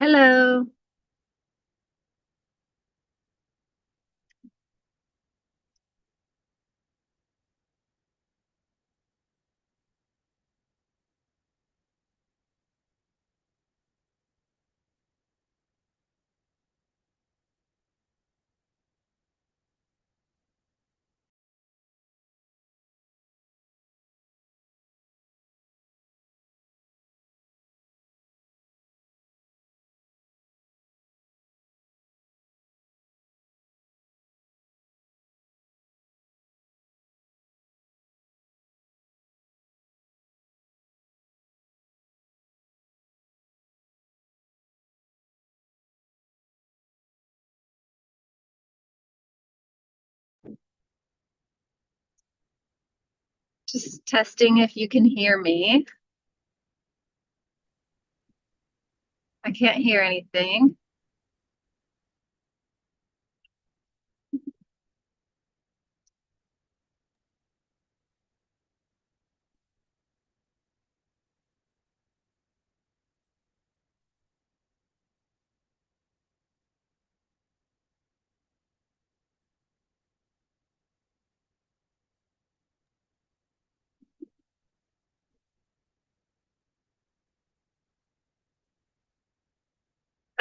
Hello. Just testing if you can hear me. I can't hear anything.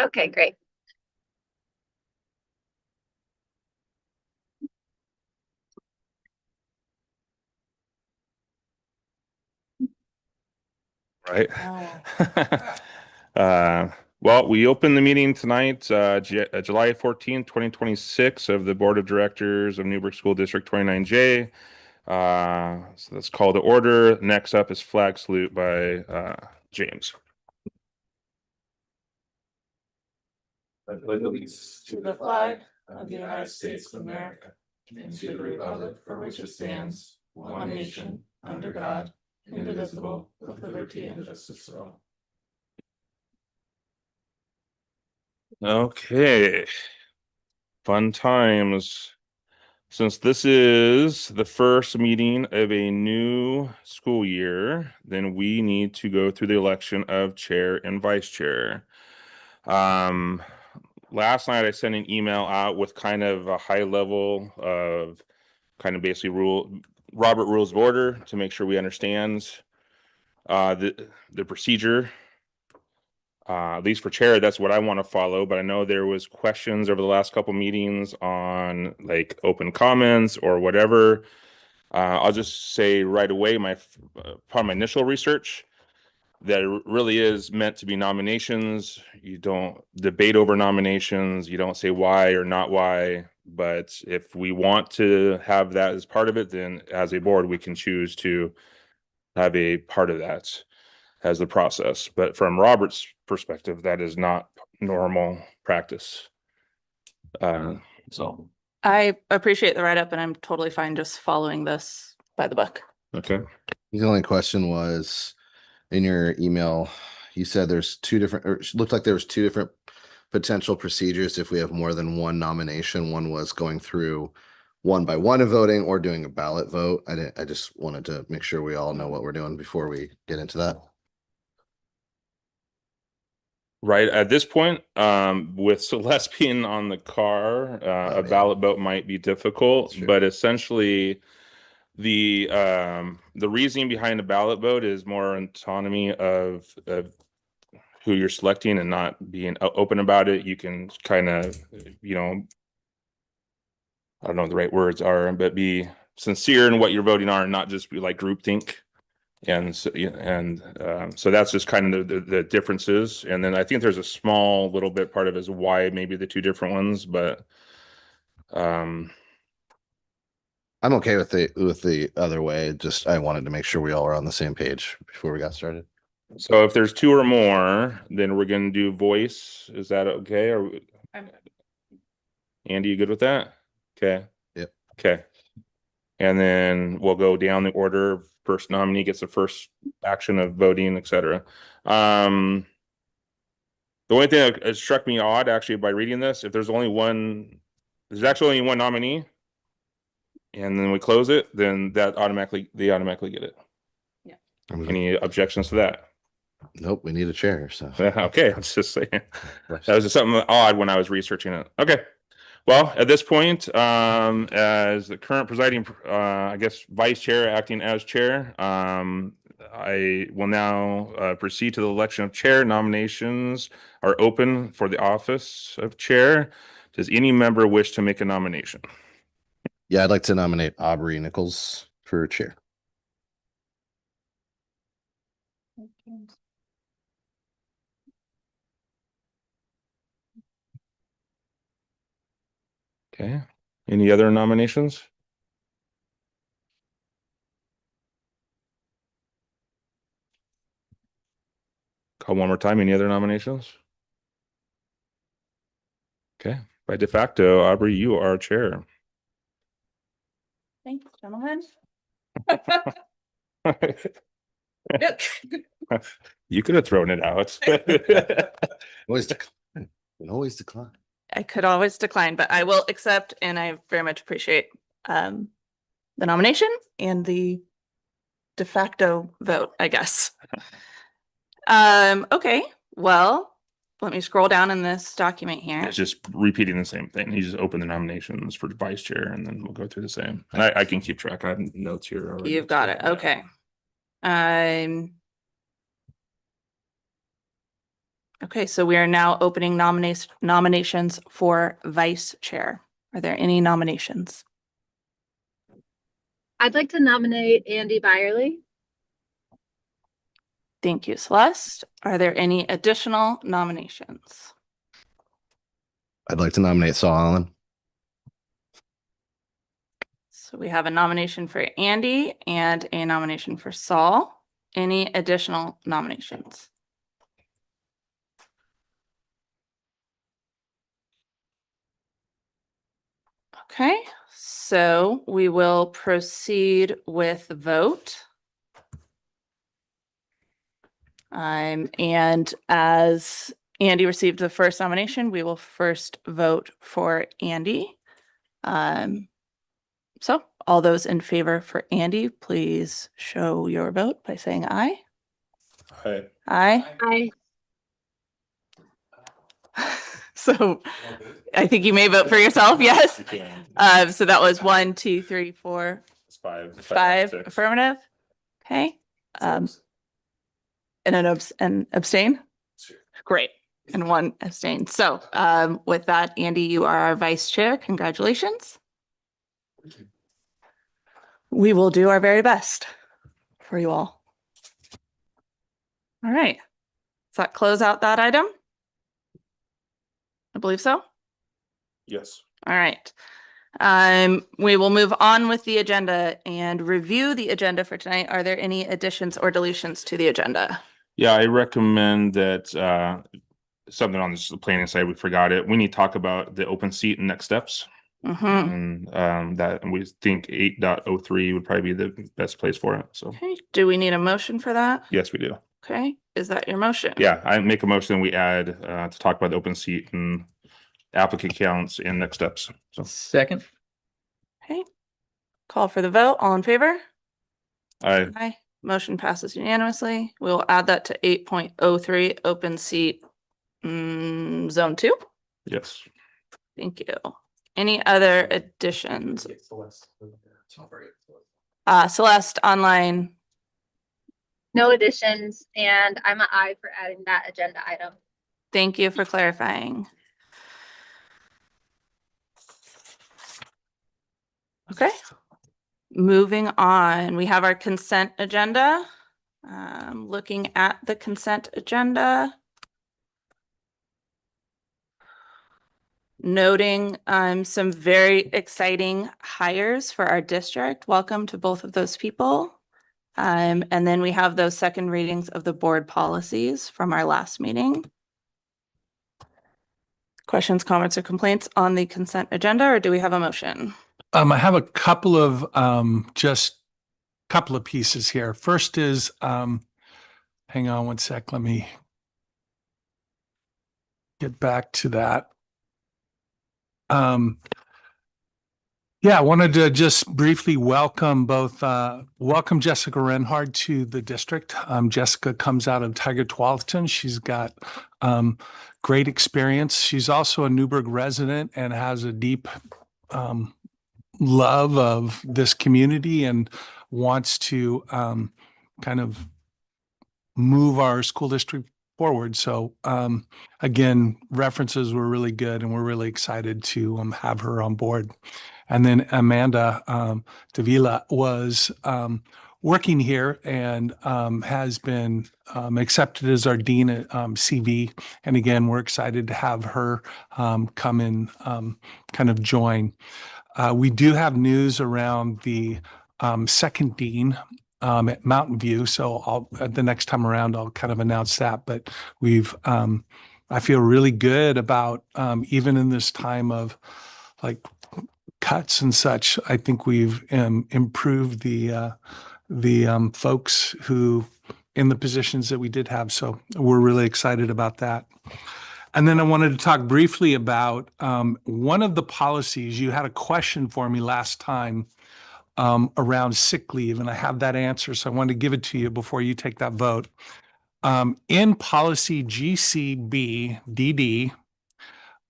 Okay, great. Right. uh, well, we opened the meeting tonight, July 14th, 2026 of the Board of Directors of Newberg School District 29J. So let's call to order. Next up is flag salute by James. I pledge allegiance to the flag of the United States of America and to the republic for which it stands, one nation, under God, indivisible, with liberty and justice for all. Okay. Fun times. Since this is the first meeting of a new school year, then we need to go through the election of chair and vice chair. Last night I sent an email out with kind of a high level of kind of basically Robert Rules of Order to make sure we understand the procedure. At least for chair, that's what I want to follow. But I know there was questions over the last couple meetings on like open comments or whatever. I'll just say right away, part of my initial research, that it really is meant to be nominations. You don't debate over nominations. You don't say why or not why. But if we want to have that as part of it, then as a board, we can choose to have a part of that as the process. But from Robert's perspective, that is not normal practice. So I appreciate the write-up and I'm totally fine just following this by the book. okay. The only question was in your email, you said there's two different, or it looked like there was two different potential procedures if we have more than one nomination. One was going through one by one of voting or doing a ballot vote. I just wanted to make sure we all know what we're doing before we get into that. Right at this point, with Celeste being on the car, a ballot vote might be difficult, but essentially the reasoning behind a ballot vote is more autonomy of who you're selecting and not being open about it. You can kind of, I don't know what the right words are, but be sincere in what you're voting on and not just be like groupthink. And so that's just kind of the differences. And then I think there's a small little bit part of it is why maybe the two different ones, but I'm okay with the other way. Just I wanted to make sure we all are on the same page before we got started. so if there's two or more, then we're gonna do voice. Is that okay? Or Andy, you good with that? Okay. Yep. Okay. And then we'll go down the order. First nominee gets the first action of voting, etc. The only thing that struck me odd actually by reading this, if there's actually only one nominee, and then we close it, then they automatically get it. Yeah. Any objections to that? Nope, we need a chair, so. Okay, I was just saying. That was just something odd when I was researching it. Okay. Well, at this point, as the current presiding, I guess, vice chair acting as chair, I will now proceed to the election of chair. Nominations are open for the office of chair. Does any member wish to make a nomination? Yeah, I'd like to nominate Aubrey Nichols for chair. Okay. Any other nominations? Call one more time. Any other nominations? Okay. By de facto, Aubrey, you are chair. Thanks, gentlemen. You could have thrown it out. Always decline. Can always decline. I could always decline, but I will accept, and I very much appreciate the nomination and the de facto vote, I guess. Okay, well, let me scroll down in this document here. It's just repeating the same thing. You just open the nominations for vice chair and then we'll go through the same. And I can keep track. I have notes here already. You've got So, it. yeah. Okay. Okay, so we are now opening nominations for vice chair. Are there any nominations? I'd like to nominate Andy Byerly. Thank you, Celeste. Are there any additional nominations? I'd like to nominate Saul Allen. So we have a nomination for Andy and a nomination for Saul. Any additional nominations? Okay, so we will proceed with the vote. And as Andy received the first nomination, we will first vote for Andy. So all those in favor for Andy, please show your vote by saying aye. Hi. Aye. I So I think you may vote for yourself, yes. So that was 1, 2, 3, 4, It's five. 5 Six. affirmative. Okay. And an abstain? Great. And 1 abstain. So with that, Andy, you are our vice chair. Congratulations. We will do our very best for you all. All right. Does that close out that item? I believe so. Yes. All right. We will move on with the agenda and review the agenda for tonight. Are there any additions or deletions to the agenda? Yeah, I recommend that something on the planning side, we forgot it. We need to talk about the open seat and next steps. Mhm. And that we think 8.03 would probably be the best place for it. So Okay. Do we need a motion for that? yes, we do. Okay. Is that your motion? Yeah, I make a motion we add to talk about the open seat and applicant counts and next steps. So Second. Okay. Call for the vote. All in favor? I Aye. Motion passes unanimously. We'll add that to 8.03 open seat zone 2. yes. Thank you. Any other additions? Celeste online. no additions, and I'm an aye for adding that agenda item. Thank you for clarifying. Okay. Moving on, we have our consent agenda. Looking at the consent agenda. Noting some very exciting hires for our district. Welcome to both of those people. And then we have those second readings of the board policies from our last meeting. Questions, comments, or complaints on the consent agenda, or do we have a motion? I have a couple of just couple of pieces here. First is hang on one sec, let me get back to that. Yeah, I wanted to just briefly welcome welcome Jessica Renhard to the district. Jessica comes out of Tiger Tualatin. She's got great experience. She's also a Newberg resident and has a deep love of this community and wants to kind of move our school district forward. So again, references were really good and we're really excited to have her on board. And then Amanda Davila was working here and has been accepted as our dean at CV. And again, we're excited to have her come in, kind of join. We do have news around the second dean at Mountain View. So the next time around, I'll kind of announce that. But I feel really good about even in this time of like cuts and such. I think we've improved the folks who in the positions that we did have. So we're really excited about that. And then I wanted to talk briefly about one of the policies. You had a question for me last time around sick leave, and I have that answer. So I wanted to give it to you before you take that vote. In policy GCBDD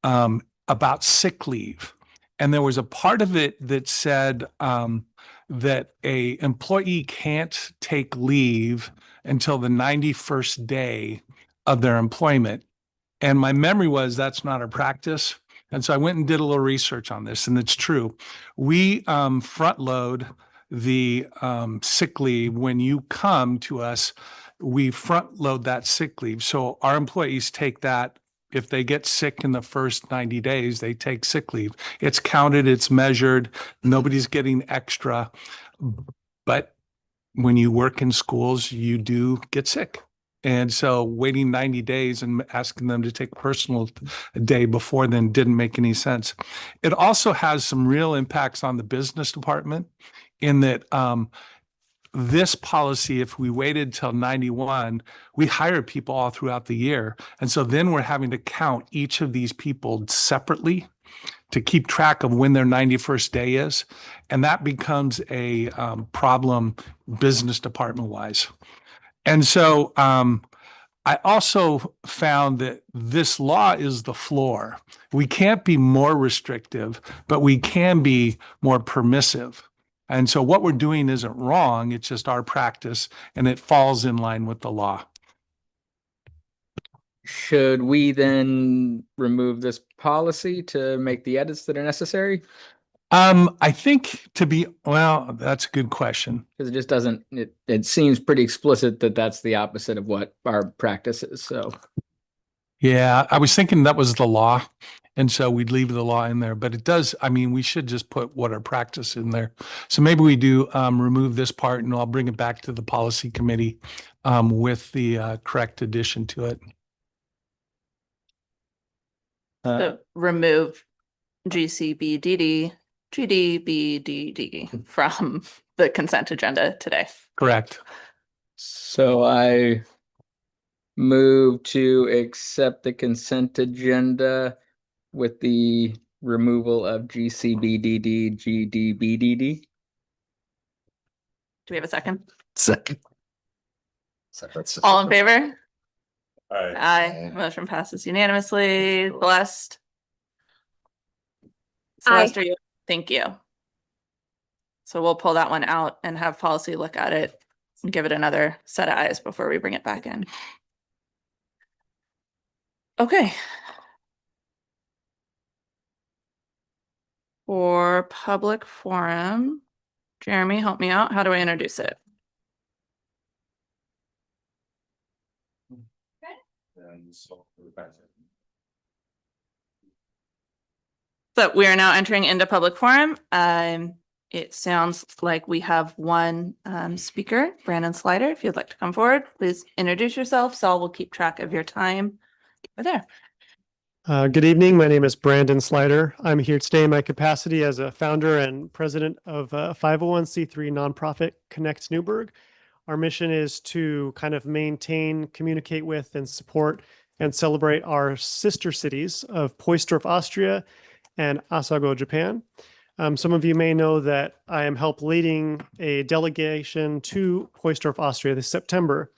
about sick leave, and there was a part of it that said that a employee can't take leave until the 91st day of their employment. And my memory was that's not our practice. And so I went and did a little research on this, and it's true. We front load the sick leave. When you come to us, we front load that sick leave. So our employees take that. If they get sick in the first 90 days, they take sick leave. It's counted, it's measured, nobody's getting extra. But when you work in schools, you do get sick. And so waiting 90 days and asking them to take a personal day before then didn't make any sense. It also has some real impacts on the business department in that this policy, if we waited till 91, we hired people all throughout the year. And so then we're having to count each of these people separately to keep track of when their 91st day is. And that becomes a problem business department wise. And so I also found that this law is the floor. We can't be more restrictive, but we can be more permissive. And so what we're doing isn't wrong. It's just our practice and it falls in line with the law. Should we then remove this policy to make the edits that are necessary? I think well, that's a good question. Because it just doesn't, it seems pretty explicit that that's the opposite of what our practice is, so. Yeah, I was thinking that was the law. And so we'd leave the law in there, but it does, I mean, we should just put what our practice in there. So maybe we do remove this part and I'll bring it back to the policy committee with the correct addition to it. So remove GCBDD, GDBDD from the consent agenda today. Correct. So I move to accept the consent agenda with the removal of GCBDD, GDBDD. Do we have a second? Second. All in favor? Aye. Aye. Motion passes unanimously. Blessed. Aye. Celeste, thank you. So we'll pull that one out and have policy look at it and give it another set of eyes before we bring it back in. Okay. For public forum, Jeremy, help me out. How do I introduce it? So we are now entering into public forum. It sounds like we have one speaker, Brandon Slider. If you'd like to come forward, please introduce yourself. Saul will keep track of your time. Over there. Good evening. My name is Brandon Slider. I'm here today in my capacity as a founder and president of a 501c3 nonprofit, Connect Newberg. Our mission is to kind of maintain, communicate with, and support and celebrate our sister cities of Poysdorf, Austria, and Asago, Japan. Some of you may know that I am leading a delegation to Poysdorf, Austria this September.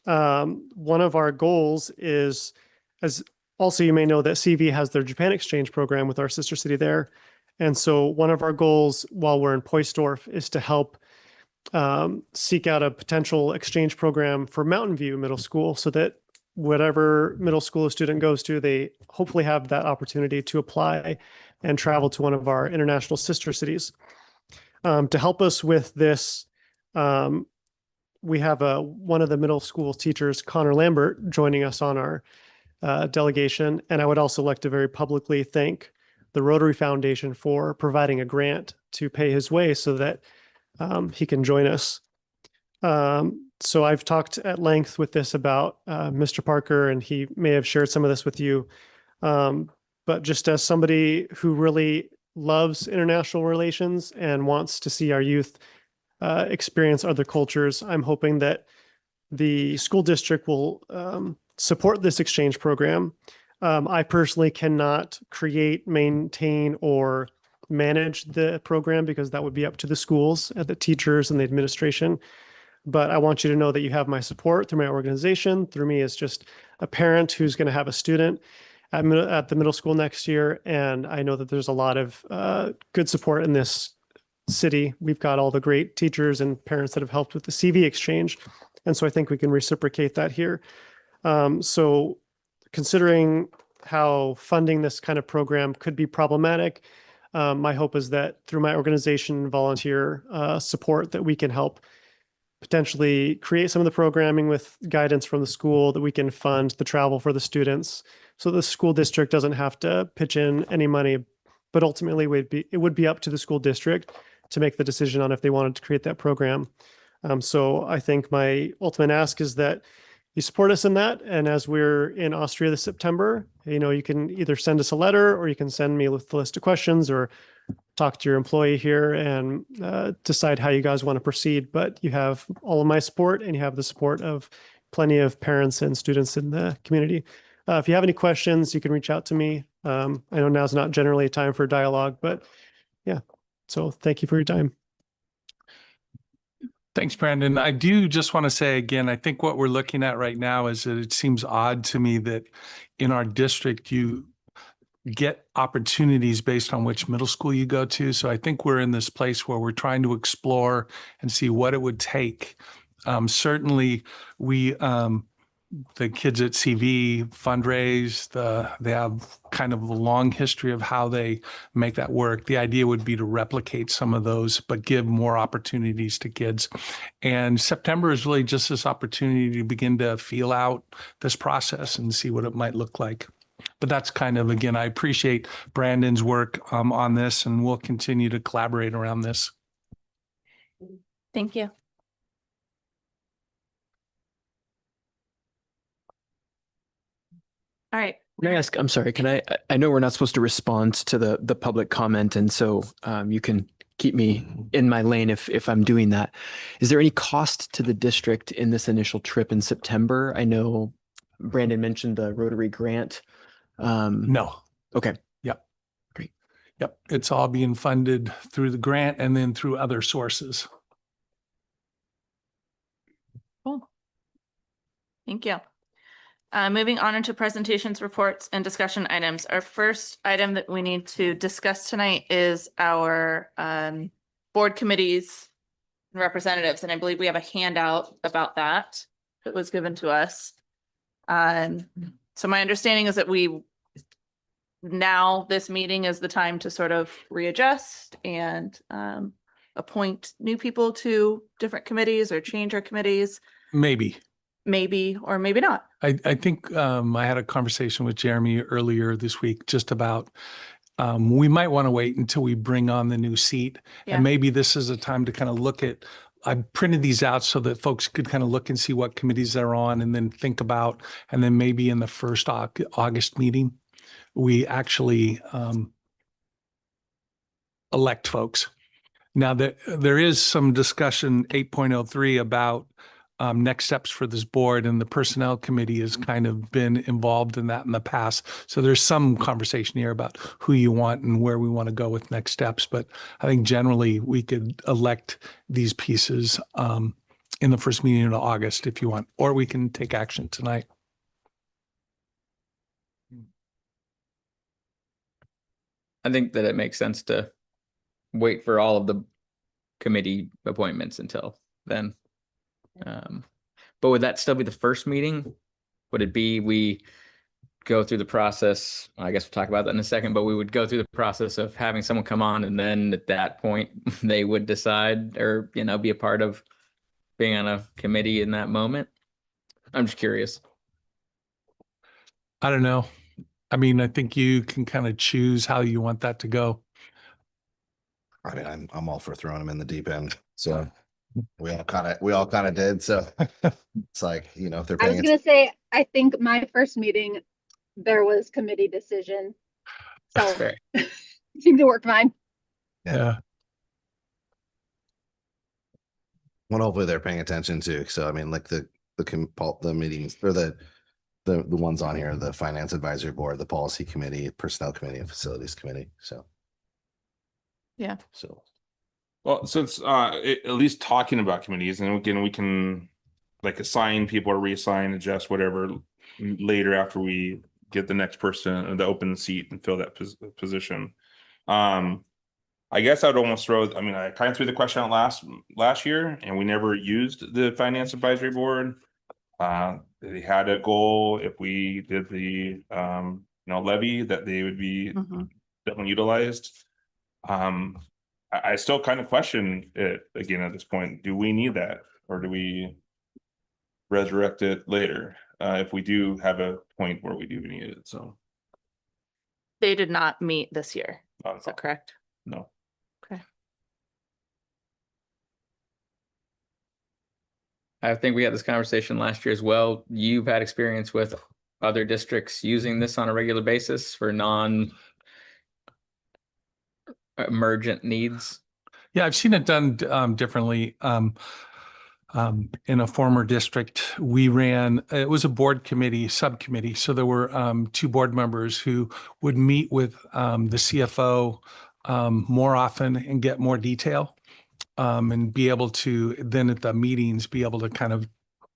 One of our goals is, as also you may know, that CV has their Japan exchange program with our sister city there. And so one of our goals while we're in Poysdorf is to help seek out a potential exchange program for Mountain View Middle School so that whatever middle school a student goes to, they hopefully have that opportunity to apply and travel to one of our international sister cities. To help us with this, we have one of the middle school teachers, Connor Lambert, joining us on our delegation. And I would also like to very publicly thank the Rotary Foundation for providing a grant to pay his way so that he can join us. So I've talked at length with this about Mr. Parker, and he may have shared some of this with you. But just as somebody who really loves international relations and wants to see our youth experience other cultures, I'm hoping that the school district will support this exchange program. I personally cannot create, maintain, or manage the program because that would be up to the schools, the teachers, and the administration. But I want you to know that you have my support through my organization, through me as just a parent who's going to have a student at the middle school next year. And I know that there's a lot of good support in this city. We've got all the great teachers and parents that have helped with the CV exchange. And so I think we can reciprocate that here. So considering how funding this kind of program could be problematic, my hope is that through my organization, volunteer support, that we can help potentially create some of the programming with guidance from the school, that we can fund the travel for the students so the school district doesn't have to pitch in any money. But ultimately, it would be up to the school district to make the decision on if they wanted to create that program. So I think my ultimate ask is that you support us in that. And as we're in Austria this September, you can either send us a letter or you can send me with the list of questions or talk to your employee here and decide how you guys want to proceed. But you have all of my support and you have the support of plenty of parents and students in the community. If you have any questions, you can reach out to me. I know now's not generally a time for dialogue, but yeah. So thank you for your time. Thanks, Brandon. I do just want to say again, I think what we're looking at right now is that it seems odd to me that in our district, you get opportunities based on which middle school you go to. So I think we're in this place where we're trying to explore and see what it would take. Certainly, the kids at CV fundraise, they have kind of a long history of how they make that work. The idea would be to replicate some of those, but give more opportunities to kids. And September is really just this opportunity to begin to feel out this process and see what it might look like. But that's kind of, again, I appreciate Brandon's work on this, and we'll continue to collaborate around this. Thank you. All right. Can I ask, I'm sorry, I know we're not supposed to respond to the public comment, and so you can keep me in my lane if I'm doing that. Is there any cost to the district in this initial trip in September? I know Brandon mentioned the Rotary grant. No. Okay. Yep. Great. Yep. It's all being funded through the grant and then through other sources. Cool. Thank you. Moving on into presentations, reports, and discussion items. Our first item that we need to discuss tonight is our board committees and representatives. And I believe we have a handout about that that was given to us. So my understanding is that now this meeting is the time to sort of readjust and appoint new people to different committees or change our committees. Maybe or maybe not. I think I had a conversation with Jeremy earlier this week just about we might want to wait until we bring on the new seat. Yeah. And maybe this is a time to kind of look at, I printed these out so that folks could kind of look and see what committees they're on and then think about, and then maybe in the first August meeting, we actually elect folks. Now there is some discussion 8.03 about next steps for this board, and the personnel committee has kind of been involved in that in the past. So there's some conversation here about who you want and where we want to go with next steps. But I think generally we could elect these pieces in the first meeting in August if you want, or we can take action tonight. I think that it makes sense to wait for all of the committee appointments until then. But would that still be the first meeting? Would it be we go through the process? I guess we'll talk about that in a second, but we would go through the process of having someone come on, and then at that point they would decide or, you know, be a part of being on a committee in that moment. I'm just curious. I don't know. I mean, I think you can kind of choose how you want that to go. I mean, I'm all for throwing them in the deep end. So we all kind of did. So it's like, you know, if they're I was paying, gonna say, I think my first meeting, there was committee decision. So Fair. seemed to work fine. Yeah. well, hopefully they're paying attention too. So I mean, like the meetings or the ones on here, the finance advisory board, the policy committee, personnel committee, and facilities committee. So Yeah. so Well, since at least talking about committees, and again, we can like assign people or reassign, adjust whatever later after we get the next person, the open seat, and fill that position. I guess I'd almost throw. I mean, I kind of threw the question out last year, and we never used the finance advisory board. They had a goal if we did the levy that they would be definitely utilized. I still kind of question it again at this point. Do we need that, or do we resurrect it later if we do have a point where we do need it? So They did not meet this year. Is that correct? no. Okay. I think we had this conversation last year as well. You've had experience with other districts using this on a regular basis for non-emergent needs. Yeah, I've seen it done differently. In a former district, we ran, it was a board committee, subcommittee. So there were two board members who would meet with the CFO more often and get more detail and be able to then at the meetings be able to kind of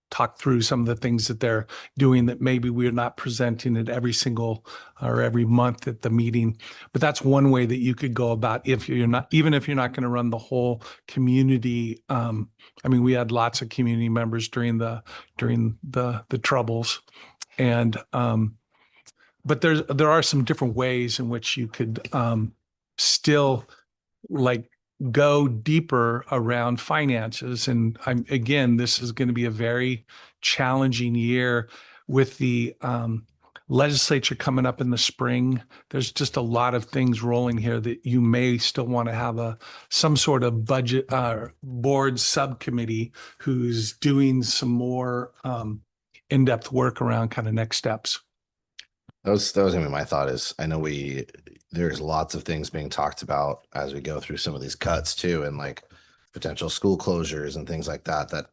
talk through some of the things that they're doing that maybe we're not presenting it every single or every month at the meeting. But that's one way that you could go about if you're not, even if you're not going to run the whole community. I mean, we had lots of community members during the troubles, and but there are some different ways in which you could still like go deeper around finances. And again, this is going to be a very challenging year with the legislature coming up in the spring. There's just a lot of things rolling here that you may still want to have some sort of budget board subcommittee who's doing some more in-depth work around kind of next steps. that was gonna be my thought. Is I know there's lots of things being talked about as we go through some of these cuts too, and like potential school closures and things like that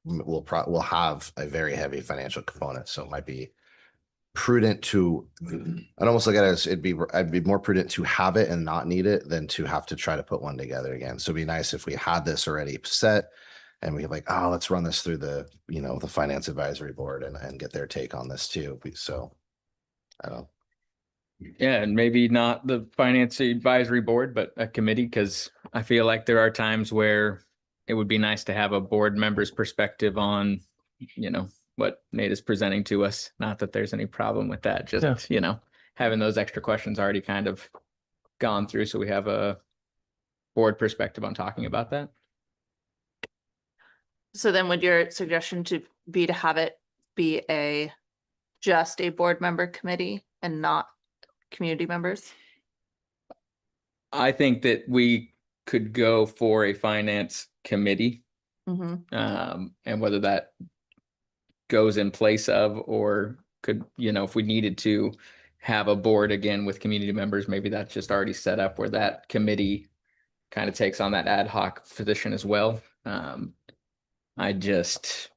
will have a very heavy financial component. So it might be prudent to, I'd almost look at it as I'd be more prudent to have it and not need it than to have to try to put one together again. So it'd be nice if we had this already set and we like, oh, let's run this through the finance advisory board and get their take on this too. So I don't know. Yeah, and maybe not the finance advisory board, but a committee, because I feel like there are times where it would be nice to have a board member's perspective on, what Nate is presenting to us. Not that there's any problem with that, just, having those extra questions already kind of gone through. So we have a board perspective on talking about that. So then would your suggestion to have it be just a board member committee and not community members? I think that we could go for a finance committee, and whether that goes in place of, or could, if we needed to have a board again with community members, maybe that's just already set up where that committee kind of takes on that ad hoc position as well. I just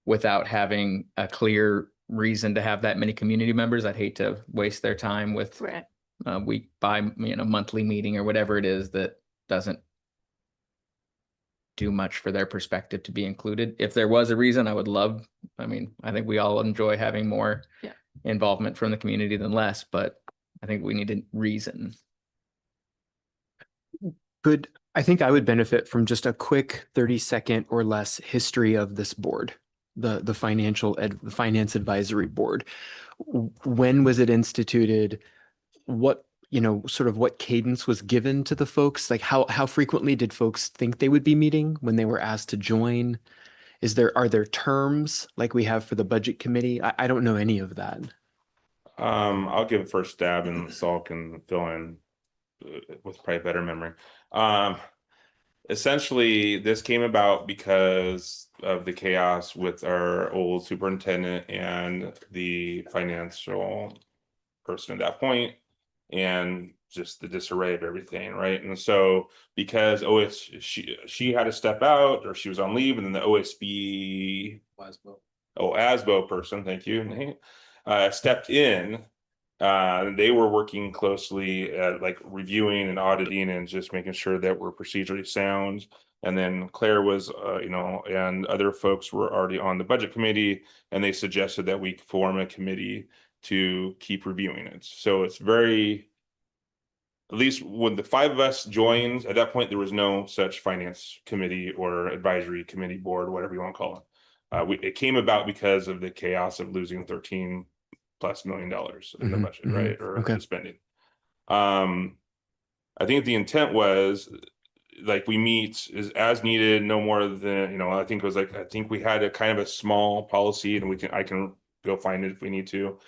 without having a clear reason to have that many community members. I'd hate to waste their time with Right. a week by, monthly meeting or whatever it is that doesn't do much for their perspective to be included. If there was a reason, I think we all enjoy having more Yeah. involvement from the community than less, but I think we need a reason. I think I would benefit from just a quick 30-second or less history of this board, the finance advisory board. When was it instituted? What, sort of what cadence was given to the folks? Like how frequently did folks think they would be meeting when they were asked to join? Are there terms like we have for the budget committee? I don't know any of that. I'll give a first stab and Saul can fill in with probably better memory. Essentially, this came about because of the chaos with our old superintendent and the financial person at that point, and just the disarray of everything, right? And so because she had to step out, or she was on leave, and then the ASBO person, thank you, Nate, stepped in. They were working closely at like reviewing and auditing and just making sure that we're procedurally sound. And then Claire was, and other folks were already on the budget committee, and they suggested that we form a committee to keep reviewing it. So it's very, at least when the five of us joined, at that point, there was no such finance committee or advisory committee board, whatever you want to call it. It came about because of the chaos of losing $13+ million in the budget, right? Or the spending. I think the intent was like we meet as needed, no more than, I think we had a kind of a small policy, and I can go find it if we need to.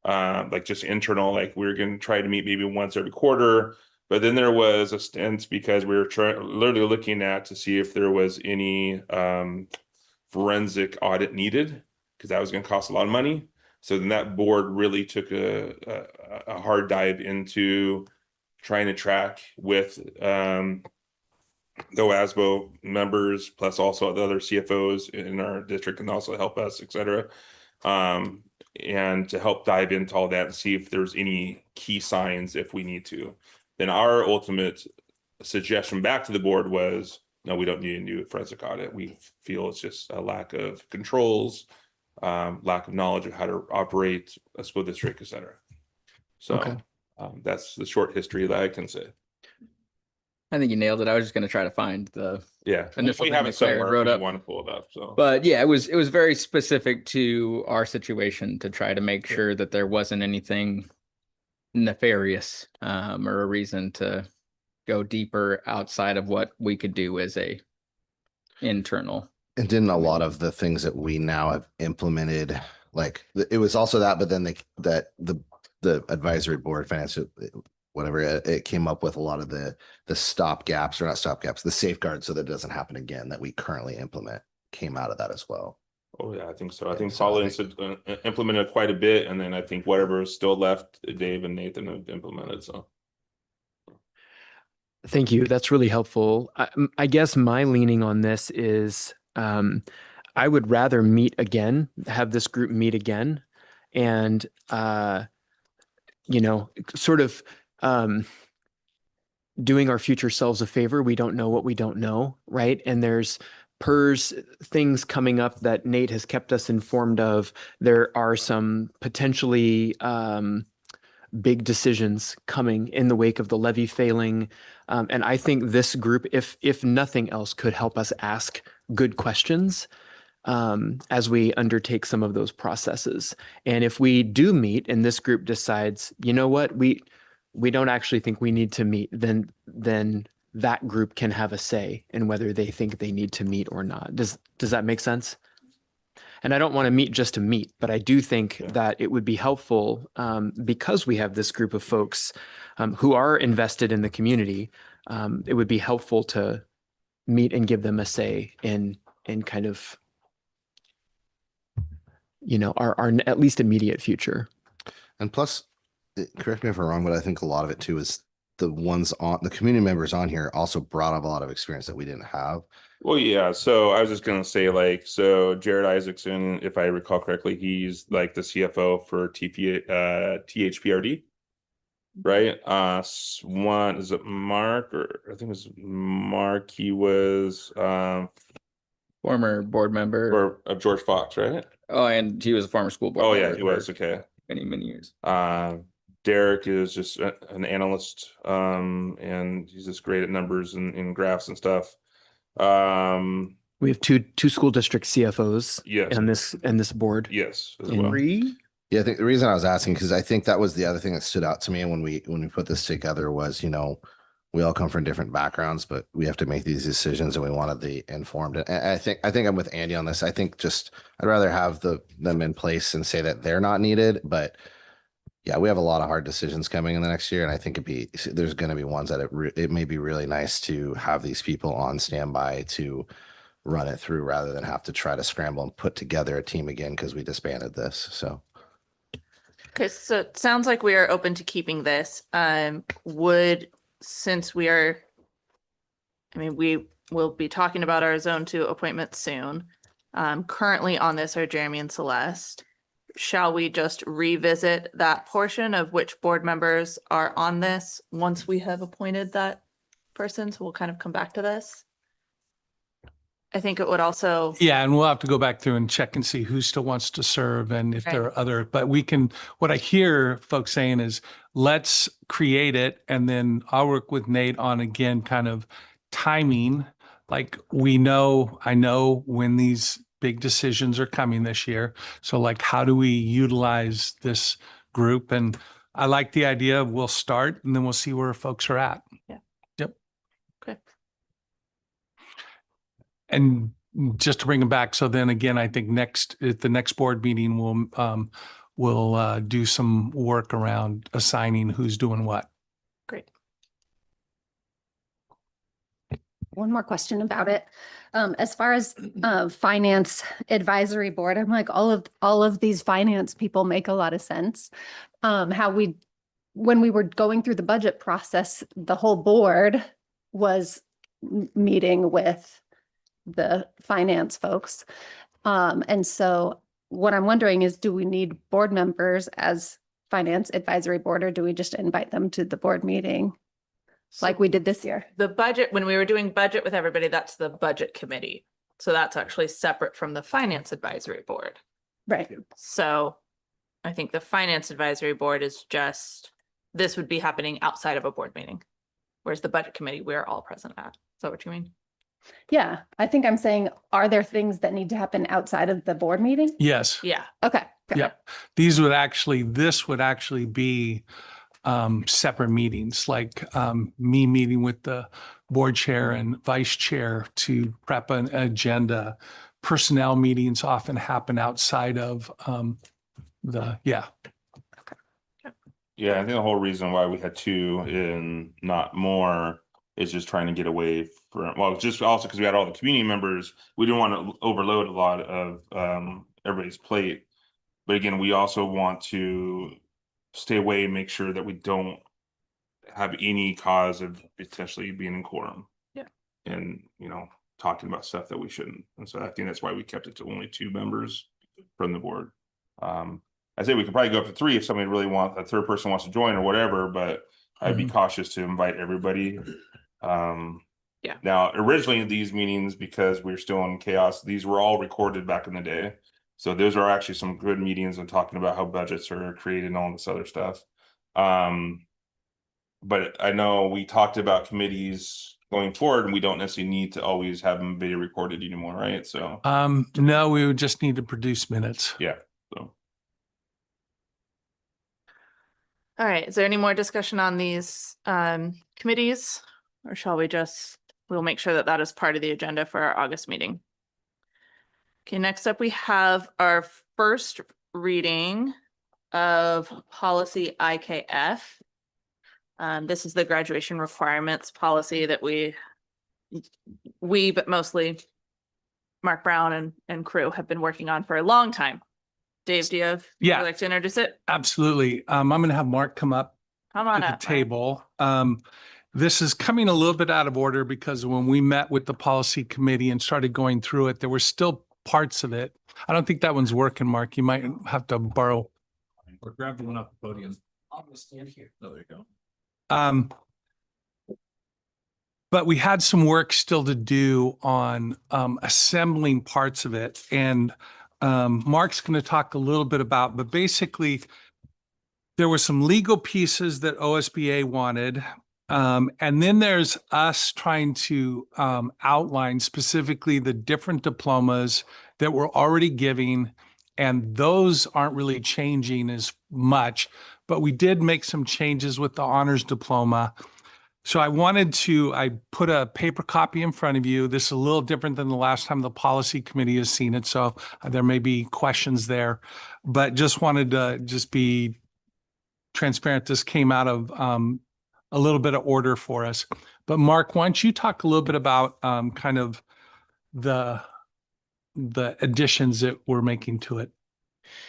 Like just internal, like we were going to try to meet maybe once every quarter, but then there was a stint because we were literally looking at to see if there was any forensic audit needed, because that was going to cost a lot of money. So then that board really took a hard dive into trying to track with the OASBO members, plus also the other CFOs in our district, and also help us, et cetera. And to help dive into all that and see if there's any key signs if we need to. Then our ultimate suggestion back to the board was, no, we don't need a new forensic audit. We feel it's just a lack of controls, lack of knowledge of how to operate a school district, et cetera. So that's the short history that I can say. I think you nailed it. I was just going to try to find the initial we thing have it that Claire somewhere wrote up. Want to pull it up. So, but yeah, it was very specific to our situation to try to make sure that there wasn't anything nefarious or a reason to go deeper outside of what we could do as a internal. And didn't a lot of the things that we now have implemented, like it was also that, but then the advisory board, finance, whatever, it came up with a lot of the stop gaps, or not stop gaps, the safeguards, so that it doesn't happen again, that we currently implement, came out of that as well. Oh yeah, I think so. I think Paul implemented quite a bit, and then I think whatever is still left, Dave and Nathan have implemented. So thank you. That's really helpful. I guess my leaning on this is I would rather meet again, have this group meet again, and sort of doing our future selves a favor. We don't know what we don't know, right? And there's PERS things coming up that Nate has kept us informed of. There are some potentially big decisions coming in the wake of the levy failing. And I think this group, if nothing else, could help us ask good questions as we undertake some of those processes. And if we do meet and this group decides, you know what, we don't actually think we need to meet, then that group can have a say in whether they think they need to meet or not. Does that make sense? And I don't want to meet just to meet, but I do think that it would be helpful because we have this group of folks who are invested in the community. It would be helpful to meet and give them a say in kind of, our at least immediate future. And plus, correct me if I'm wrong, but I think a lot of it too is the community members on here also brought up a lot of experience that we didn't have. Well, yeah, so I was just gonna say like, so Jared Isaacson, if I recall correctly, he's like the CFO for THPRD. Right? One is it Mark, or I think it was Mark, he was Former board member. or of George Fox, right? Oh, and he was a former school board Oh member yeah, he was, for okay. many years. Derek is just an analyst, and he's just great at numbers and graphs and stuff. We have two school district CFOs Yes. and this board. Yes, as In- well. Yeah, I think the reason I was asking, because I think that was the other thing that stood out to me when we put this together was, we all come from different backgrounds, but we have to make these decisions and we wanted the informed. And I think I'm with Andy on this. I think I'd rather have them in place and say that they're not needed, but yeah, we have a lot of hard decisions coming in the next year, and I think there's going to be ones that it may be really nice to have these people on standby to run it through rather than have to try to scramble and put together a team again because we disbanded this. So Okay, so it sounds like we are open to keeping this. Since we will be talking about our zone 2 appointments soon. Currently on this are Jeremy and Celeste. Shall we just revisit that portion of which board members are on this once we have appointed that person? So we'll kind of come back to this. I think it would also. Yeah, and we'll have to go back through and check and see who still wants to serve and if there Right. are other, but what I hear folks saying is let's create it and then I'll work with Nate on again, kind of timing. Like I know when these big decisions are coming this year. So like, how do we utilize this group? And I like the idea of we'll start and then we'll see where folks are at. Yeah. Yep. Okay. And just to bring them back, so then again, I think at the next board meeting, we'll do some work around assigning who's doing what. Great. One more question about it. As far as finance advisory board, I'm like, all of these finance people make a lot of sense. When we were going through the budget process, the whole board was meeting with the finance folks. And so what I'm wondering is, do we need board members as finance advisory board, or do we just invite them to the board meeting like we did this year? The budget, when we were doing budget with everybody, that's the budget committee. So that's actually separate from the finance advisory board. Right. So I think the finance advisory board is this would be happening outside of a board meeting. Whereas the budget committee, we're all present at. Is that what you mean? Yeah, I think I'm saying, are there things that need to happen outside of the board meeting? Yes. Yeah. Okay. got it. Yep. This would actually be separate meetings, like me meeting with the board chair and vice chair to prep an agenda. Personnel meetings often happen outside of Yeah, I think the whole reason why we had 2 and not more is just trying to get away from, well, just also because we had all the community members, we didn't want to overload a lot of everybody's plate. But again, we also want to stay away and make sure that we don't have any cause of potentially being in quorum. Yeah. And, talking about stuff that we shouldn't. And so I think that's why we kept it to only 2 members from the board. I say we could probably go up to 3 if somebody really a third person wants to join or whatever, but I'd be cautious to invite everybody. Yeah. Now, originally these meetings, because we're still in chaos, these were all recorded back in the day. So those are actually some good meetings and talking about how budgets are created and all this other stuff. But I know we talked about committees going forward, and we don't necessarily need to always have them video recorded anymore, right? So no, we would just need to produce minutes. yeah. So All right. Is there any more discussion on these committees, or shall we'll make sure that is part of the agenda for our August meeting. Okay, next up we have our first reading of policy IKF. This is the graduation requirements policy that but mostly Mark Brown and crew have been working on for a long time. Dave, would you like to introduce it? Absolutely. I'm going to have Mark come up Come to on the up. Mark. table. This is coming a little bit out of order because when we met with the policy committee and started going through it, there were still parts of it. I don't think that one's working, Mark. You might have to borrow. Or grab the one off the podium. I'm gonna stand here. Oh, there you go. But we had some work still to do on assembling parts of it. And Mark's going to talk a little bit about, but basically there were some legal pieces that OSBA wanted. And then there's us trying to outline specifically the different diplomas that we're already giving. And those aren't really changing as much, but we did make some changes with the honors diploma. So I put a paper copy in front of you. This is a little different than the last time the policy committee has seen it. So there may be questions there, but just wanted to just be transparent. This came out of a little bit of order for us. But Mark, why don't you talk a little bit about kind of the additions that we're making to it?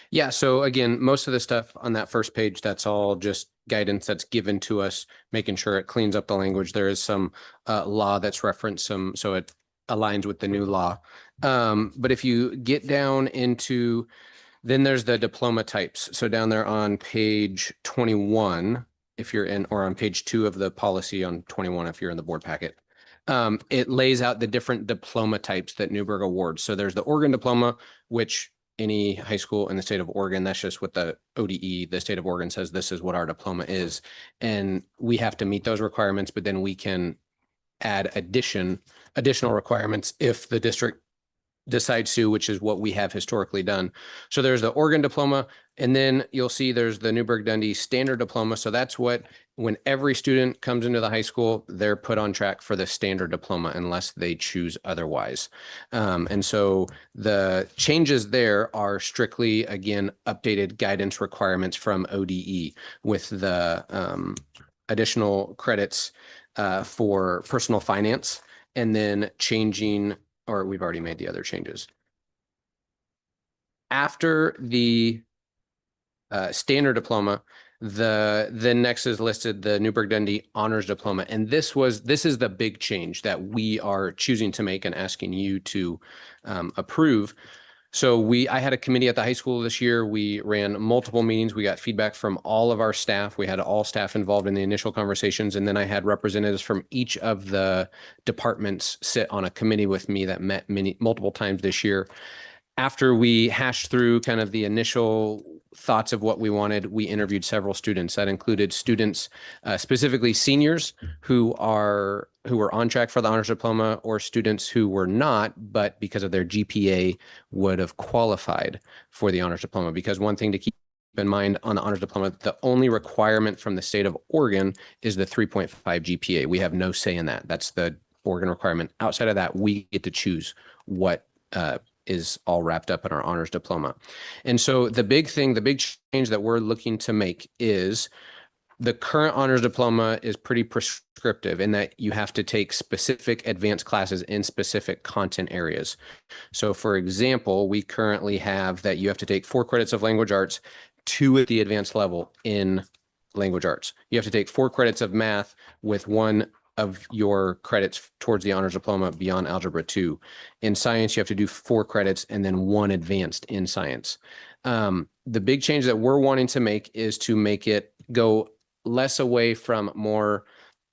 Yeah. So again, most of the stuff on that first page, that's all just guidance that's given to us, making sure it cleans up the language. There is some law that's referenced, so it aligns with the new law. But if you get down into, then there's the diploma types. So down there on page 21, if you're in, or on page 2 of the policy on 21, if you're in the board packet, it lays out the different diploma types that Newberg awards. So there's the Oregon diploma, which any high school in the state of Oregon, that's just what the ODE, the state of Oregon says, this is what our diploma is. And we have to meet those requirements, but then we can add additional requirements if the district decides to, which is what we have historically done. So there's the Oregon diploma, and then you'll see there's the Newberg Dundee standard diploma. So that's what, when every student comes into the high school, they're put on track for the standard diploma unless they choose otherwise. And so the changes there are strictly, again, updated guidance requirements from ODE with the additional credits for personal finance, and then changing, or we've already made the other changes. After the standard diploma, then next is listed the Newberg Dundee honors diploma. And this is the big change that we are choosing to make and asking you to approve. So I had a committee at the high school this year. We ran multiple meetings. We got feedback from all of our staff. We had all staff involved in the initial conversations. And then I had representatives from each of the departments sit on a committee with me that met multiple times this year. After we hashed through kind of the initial thoughts of what we wanted, we interviewed several students. That included students, specifically seniors who were on track for the honors diploma, or students who were not, but because of their GPA would have qualified for the honors diploma. Because one thing to keep in mind on the honors diploma, the only requirement from the state of Oregon is the 3.5 GPA. We have no say in that. That's the Oregon requirement. Outside of that, we get to choose what is all wrapped up in our honors diploma. And so the big change that we're looking to make is the current honors diploma is pretty prescriptive in that you have to take specific advanced classes in specific content areas. So for example, we currently have that you have to take 4 credits of language arts, 2 at the advanced level in language arts. You have to take 4 credits of math with 1 of your credits towards the honors diploma beyond algebra 2. In science, you have to do 4 credits and then 1 advanced in science. The big change that we're wanting to make is to make it go less away from more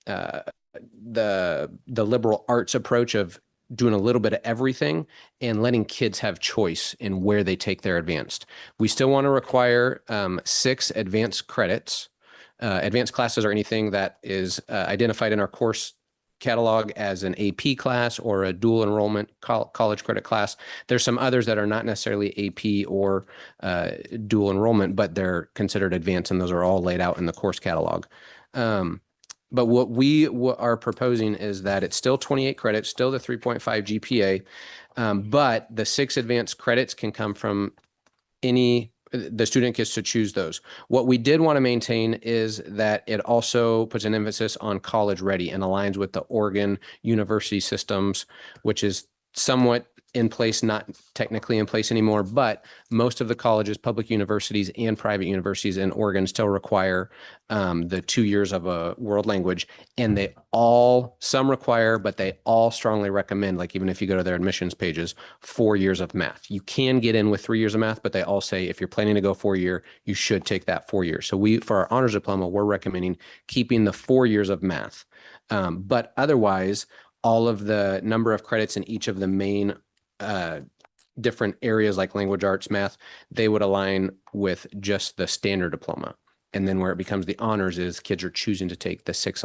the liberal arts approach of doing a little bit of everything and letting kids have choice in where they take their advanced. We still want to require 6 advanced credits. Advanced classes are anything that is identified in our course catalog as an AP class or a dual enrollment college credit class. There's some others that are not necessarily AP or dual enrollment, but they're considered advanced, and those are all laid out in the course catalog. But what we are proposing is that it's still 28 credits, still the 3.5 GPA, but the 6 advanced credits can come from the student gets to choose those. What we did want to maintain is that it also puts an emphasis on college ready and aligns with the Oregon university systems, which is somewhat in place, not technically in place anymore, but most of the colleges, public universities and private universities in Oregon still require the 2 years of a world language. And some require, but they all strongly recommend, like even if you go to their admissions pages, 4 years of math. You can get in with 3 years of math, but they all say if you're planning to go 4 year, you should take that 4 years. So for our honors diploma, we're recommending keeping the 4 years of math. But otherwise, all of the number of credits in each of the main different areas like language arts, math, they would align with just the standard diploma. And then where it becomes the honors is kids are choosing to take the 6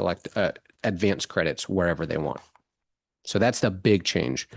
advanced credits wherever they want. So that's the big change.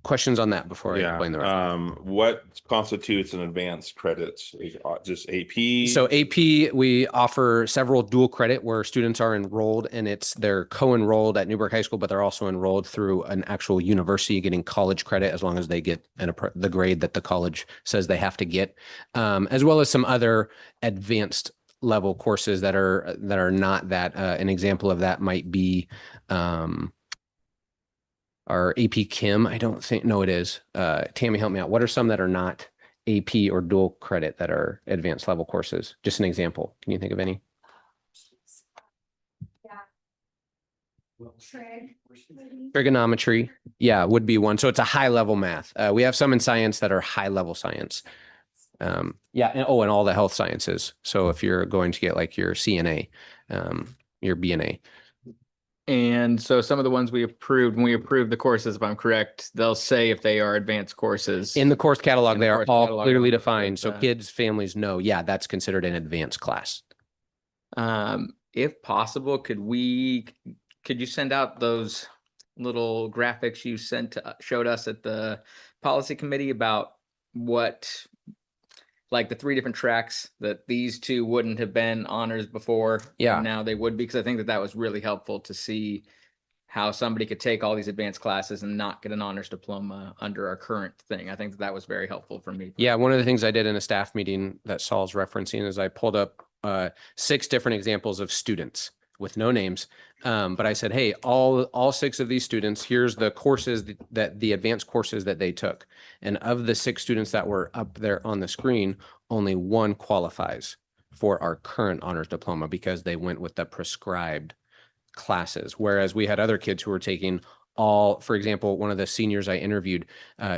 Questions on that before I explain the rest? What constitutes an advanced credits? Is it just AP? So AP, we offer several dual credit where students are enrolled and they're co-enrolled at Newberg High School, but they're also enrolled through an actual university getting college credit as long as they get the grade that the college says they have to get, as well as some other advanced level courses that are not that. An example of that might be our AP Chem. I don't think, no, it is. Tammy, help me out. What are some that are not AP or dual credit that are advanced level courses? Just an example. Can you think of any? Trigonometry, yeah, would be one. So it's a high level math. We have some in science that are high level science. And all the health sciences. So if you're going to get like your CNA, your BNA. And so some of the ones we approved, when we approved the courses, if I'm correct, they'll say if they are advanced courses. In the course catalog, they are all clearly catalog, defined. So kids, families know, yeah, that's considered an advanced class. If possible, could you send out those little graphics you showed us at the policy committee about what, like the 3 different tracks that these 2 wouldn't have been honors before. Yeah. And now they would be, because I think that was really helpful to see how somebody could take all these advanced classes and not get an honors diploma under our current thing. I think that was very helpful for me. Yeah, one of the things I did in a staff meeting that Saul's referencing is I pulled up 6 different examples of students with no names. But I said, hey, all 6 of these students, here's the courses that the advanced courses that they took. And of the 6 students that were up there on the screen, only 1 qualifies for our current honors diploma because they went with the prescribed classes. Whereas we had other kids who were taking for example, one of the seniors I interviewed,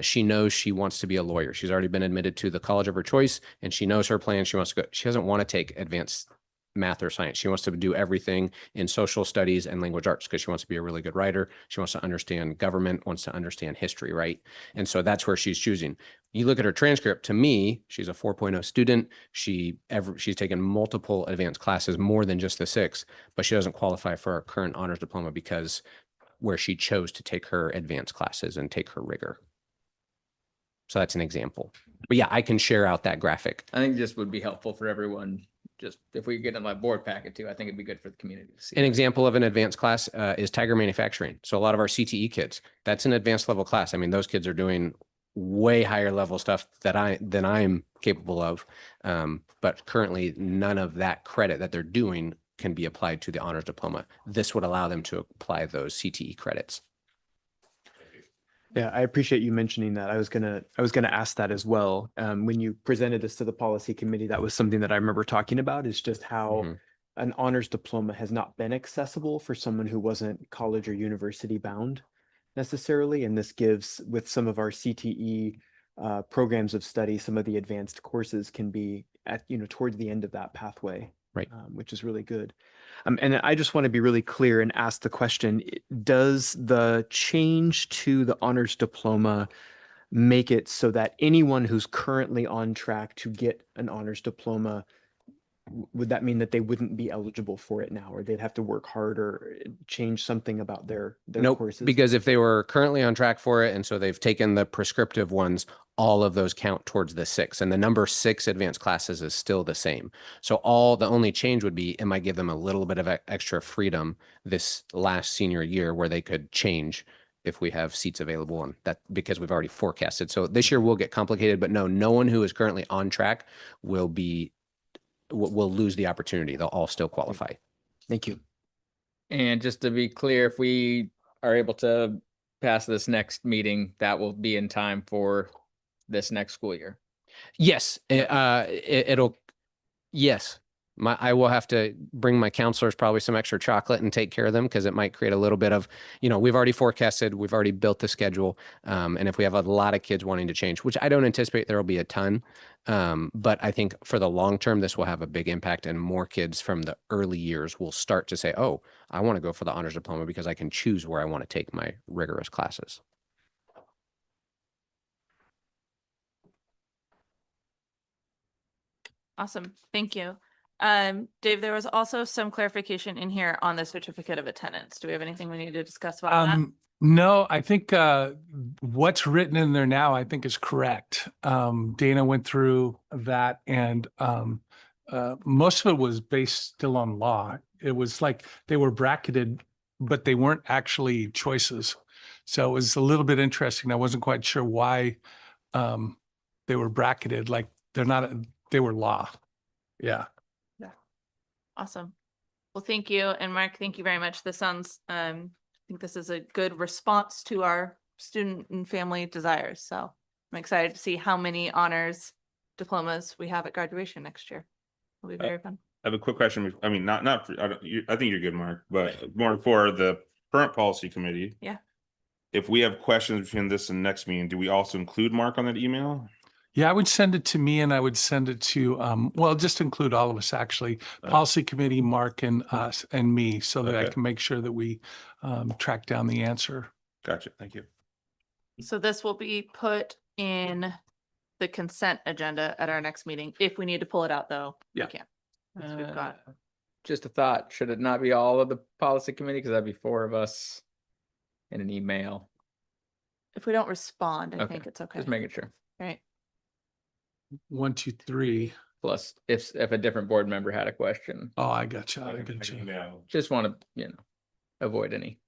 she knows she wants to be a lawyer. She's already been admitted to the college of her choice and she knows her plan. She doesn't want to take advanced math or science. She wants to do everything in social studies and language arts because she wants to be a really good writer. She wants to understand government, wants to understand history, right? And so that's where she's choosing. You look at her transcript, to me, she's a 4.0 student. She's taken multiple advanced classes, more than just the 6, but she doesn't qualify for our current honors diploma because where she chose to take her advanced classes and take her rigor. So that's an example. But yeah, I can share out that graphic. I think this would be helpful for everyone. Just if we get in my board packet too, I think it'd be good for the community to see. An example of an advanced class is Tiger Manufacturing. So a lot of our CTE kids, that's an advanced level class. I mean, those kids are doing way higher level stuff than I'm capable of. But currently none of that credit that they're doing can be applied to the honors diploma. This would allow them to apply those CTE credits. Yeah, I appreciate you mentioning that. I was gonna ask that as well. When you presented this to the policy committee, that was something that I remember talking about, is just how an honors diploma has not been accessible for someone who wasn't college or university bound necessarily. And this gives, with some of our CTE programs of study, some of the advanced courses can be at, towards the end of that pathway. Right. Which is really good. And I just want to be really clear and ask the question, does the change to the honors diploma make it so that anyone who's currently on track to get an honors diploma, would that mean that they wouldn't be eligible for it now, or they'd have to work harder, or change something about their Nope, courses? because if they were currently on track for it, and so they've taken the prescriptive ones, all of those count towards the 6, and the number 6 advanced classes is still the same. So the only change would be, it might give them a little bit of extra freedom this last senior year where they could change if we have seats available, and that because we've already forecasted. So this year will get complicated, but no one who is currently on track will lose the opportunity. They'll all still qualify. Thank you. And just to be clear, if we are able to past this next meeting, that will be in time for this next school year. Yes, it'll, yes. I will have to bring my counselors probably some extra chocolate and take care of them because it might create a little bit of, we've already forecasted, we've already built the schedule. And if we have a lot of kids wanting to change, which I don't anticipate there will be a ton. But I think for the long term, this will have a big impact and more kids from the early years will start to say, oh, I want to go for the honors diploma because I can choose where I want to take my rigorous classes. Awesome. Thank you. Dave, there was also some clarification in here on the certificate of attendance. Do we have anything we need to discuss about that? No, I think what's written in there now, I think is correct. Dana went through that and most of it was based still on law. It was like they were bracketed, but they weren't actually choices. So it was a little bit interesting. I wasn't quite sure why they were bracketed. Like they were law. Yeah. Awesome. Well, thank you. And Mark, thank you very much. This sounds, I think this is a good response to our student and family desires. So I'm excited to see how many honors diplomas we have at graduation next year. It'll be very fun. I have a quick question. I mean, not for, I think you're good, Mark, but more for the current policy committee. Yeah. If we have questions between this and next meeting, do we also include Mark on that email? Yeah, I would send it to me and I would send it to, well, just include all of us actually, policy committee, Mark and us and me, so that I Okay. can make sure that we track down the answer. Gotcha. Thank you. So this will be put in the consent agenda at our next meeting. If we need to pull it out though, we Yeah. can. Because we've got, Just a thought, should it not be all of the policy committee? Because that'd be 4 of us in an email. if we don't respond, I Okay. think it's okay. Just making sure. Right. 1, 2, 3. Plus, if a different board member had a question, Oh, I gotcha. I gotcha. just want to, avoid any.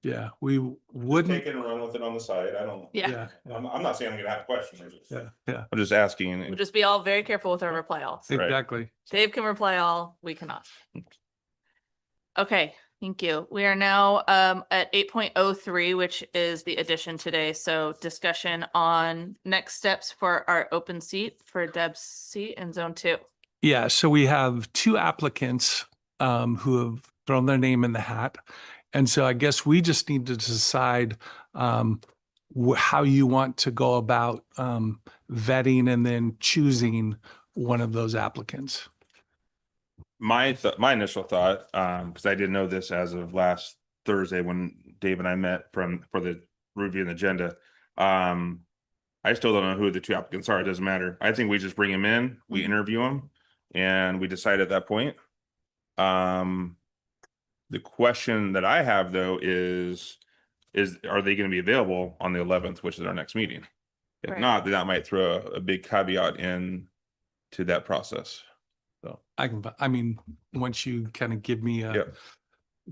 Yeah, we wouldn't. Take it and run with it on the side. I don't. Yeah. Yeah, I'm not saying I'm gonna have questions. yeah, I'm just asking. We'll just be all very careful with our reply alls. Right. exactly. Dave can reply all, we cannot. Okay, thank you. We are now at 8.03, which is the addition today. So discussion on next steps for our open seat for Deb's seat in zone 2. Yeah, so we have 2 applicants who have thrown their name in the hat. And so I guess we just need to decide how you want to go about vetting and then choosing one of those applicants. My initial thought, because I didn't know this as of last Thursday when Dave and I met for the review and agenda. I still don't know who the 2 applicants are. It doesn't matter. I think we just bring them in, we interview them, and we decide at that point. The question that I have though is are they going to be available on the 11th, which is our next meeting? If Right. not, then that might throw a big caveat in to that process. So I mean, once you kind of give me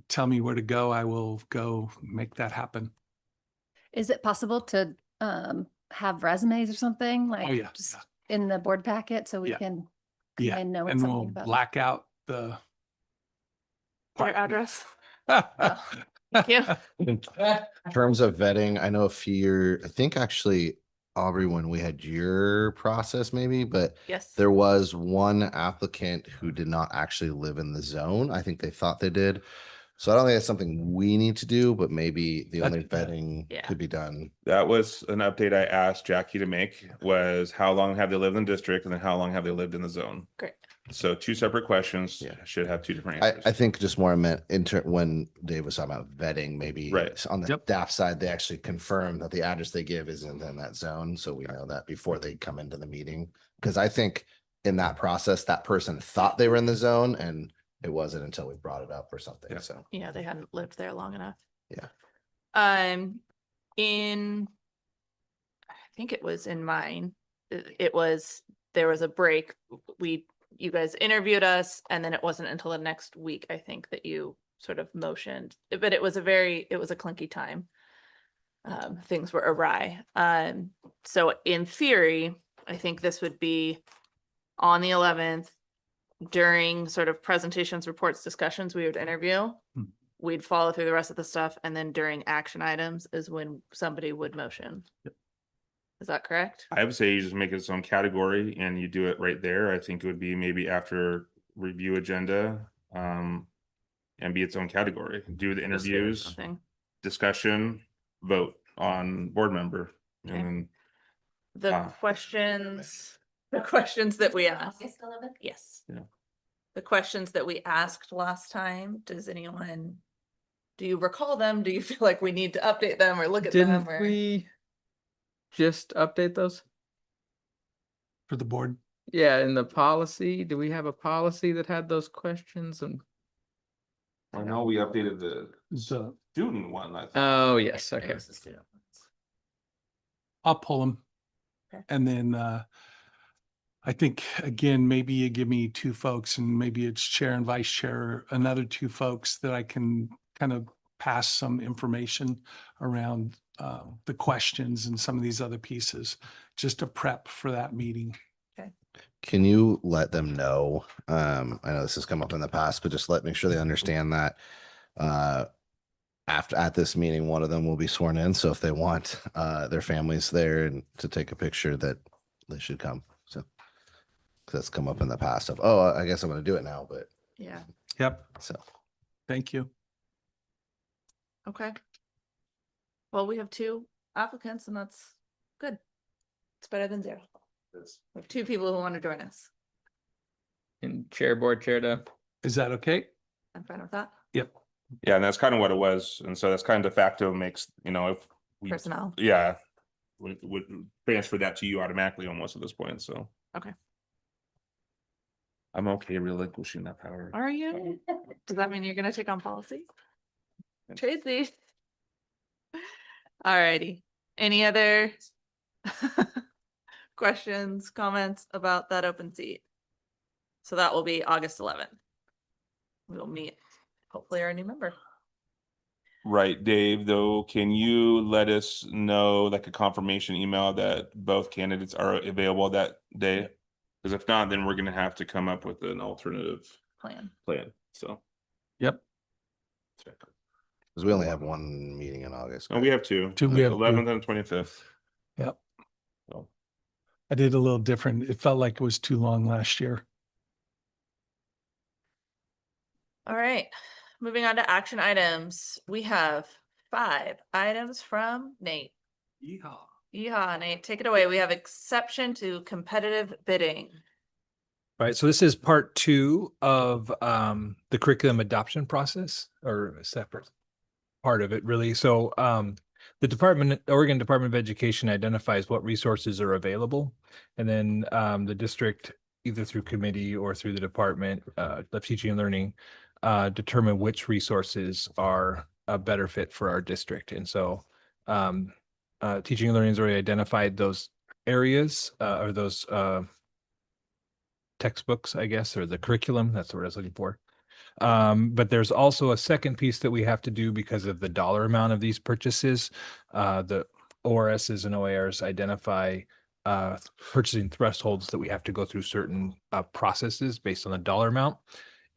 tell me where to go, I will go make that happen. Is it possible to have resumes or something like yeah, just in the board packet so we Yeah. can Yeah, kind of know what and we'll something about? black out the. Their address. Yeah. Thank you. In terms of vetting, I know I think actually, Aubrey, when we had your process maybe, but Yes. there was one applicant who did not actually live in the zone. I think they thought they did. So I don't think that's something we need to do, but maybe the only vetting Yeah. could be done. that was an update I asked Jackie to make, was how long have they lived in the district and then how long have they lived in the zone? Great. So 2 separate questions, Yeah. should have 2 different I answers. think just more meant when Dave was talking about vetting, maybe Right. on the Yep. staff side, they actually confirm that the address they give isn't in that zone. So we know that before they come into the meeting. Because I think in that process, that person thought they were in the zone and it wasn't until we brought it up or something. Yeah. So Yeah, they hadn't lived there long enough. Yeah. I think it was in mine. There was a break. You guys interviewed us and then it wasn't until the next week, I think, that you sort of motioned, but it was a clunky time. Things were awry. So in theory, I think this would be on the 11th during sort of presentations, reports, discussions, we would interview. we'd follow through the rest of the stuff, and then during action items is when somebody would motion. Is that correct? I would say you just make it its own category and you do it right there. I think it would be maybe after review agenda, and be its own category. Do the interviews, Something. discussion, vote on board member, Okay. and then The questions that we asked. Yes. Yeah. The questions that we asked last time, do you recall them? Do you feel like we need to update them or look at them? Didn't Or we just update those? For the board. Yeah, in the policy, do we have a policy that had those questions? And I know we updated the So student one. I thought. oh, yes, okay. I'll pull them. Okay. And then I think, again, maybe you give me two folks and maybe it's chair and vice chair, another two folks that I can kind of pass some information around the questions and some of these other pieces, just to prep for that meeting. Can you let them know? I know this has come up in the past, but just make sure they understand that at this meeting, one of them will be sworn in. So if they want their families there and to take a picture, that they should come. So 'cause that's come up in the past of, oh, I guess I'm going to do it now, but yeah. Yep. so. Thank you. Okay. Well, we have two applicants and that's good. It's better than zero. We have two people who want to join us. And board chair to. Is that okay? I'm fine with that. Yep. Yeah, and that's kind of what it was. And so that's kind of de facto makes, if we, Personnel. yeah, would transfer that to you automatically almost at this point. So. Okay. I'm okay relinquishing that power. Are you? Does that mean you're gonna take on policy? Tracy. Alrighty. Any other questions, comments about that open seat? So that will be August 11th. We'll meet hopefully our new member. Right, Dave, though, can you let us know like a confirmation email that both candidates are available that day? Because if not, then we're gonna have to come up with an alternative Plan. So. Yep. Because we only have one meeting in August. Oh, we have two. We have 11th and 25th. Yep. So. I did a little different. It felt like it was too long last year. All right, moving on to action items. We have 5 items from Nate. Yeehaw, Nate, take it away. We have exception to competitive bidding. Right, so this is part 2 of the curriculum adoption process, or a separate part of it, really. So the Oregon Department of Education identifies what resources are available, and then the district, either through committee or through the Department of Teaching and Learning, determine which resources are a better fit for our district. And so Teaching and Learning has already identified those areas or those textbooks, I guess, or the curriculum. That's the word I was looking for. But there's also a second piece that we have to do because of the dollar amount of these purchases. The ORSs and OARs identify purchasing thresholds that we have to go through certain processes based on the dollar amount.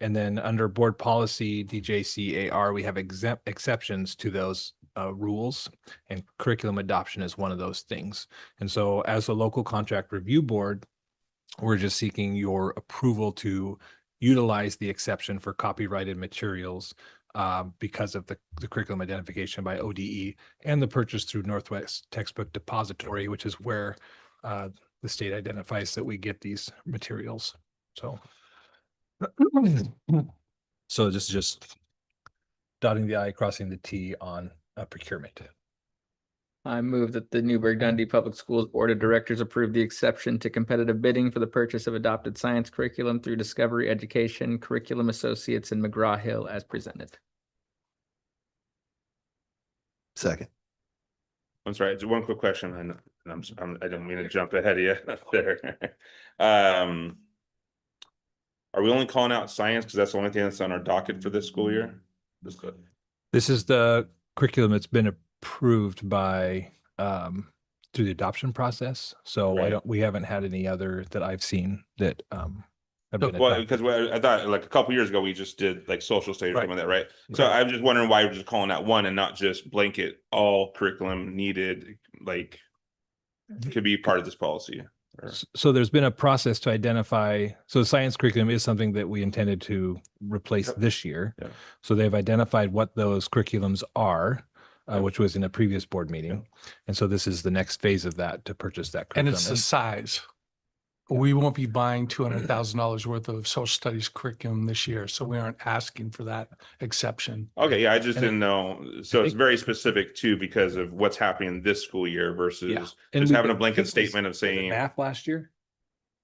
And then under board policy, DJCAR, we have exceptions to those rules, and curriculum adoption is one of those things. And so as a local contract review board, we're just seeking your approval to utilize the exception for copyrighted materials because of the curriculum identification by ODE and the purchase through Northwest Textbook Depository, which is where the state identifies that we get these materials. So this is just dotting the I, crossing the T on procurement. I move that the Newberg Dundee Public Schools Board of Directors approve the exception to competitive bidding for the purchase of adopted science curriculum through Discovery Education, Curriculum Associates, and McGraw-Hill as presented. Second. I'm sorry, just one quick question, and I don't mean to jump ahead of you there. Are we only calling out science because that's the only thing that's on our docket for this school year? This is the curriculum that's been approved by through the adoption process. So Right. we haven't had any other that I've seen that have been Well, adopted. because I thought like a couple years ago, we just did like social studies or Right. something like that, right? So Right. I'm just wondering why we're just calling that one and not just blanket all curriculum needed, like could be part of this policy. Or- So there's been a process to identify, so science curriculum is something that we intended to replace Yep. this year. Yeah. So they've identified what those curriculums are, Yep. which was in a previous board meeting. And so this is the next phase of that to purchase that And curriculum. it's the size. We won't be buying $200,000 worth of social studies curriculum this year, so we aren't asking for that exception. Okay, yeah, I just And it- didn't know. So it's think- very specific too because of what's happening this school year versus Yeah. And just we having a did- I blanket think it was- statement of was it saying, math last year.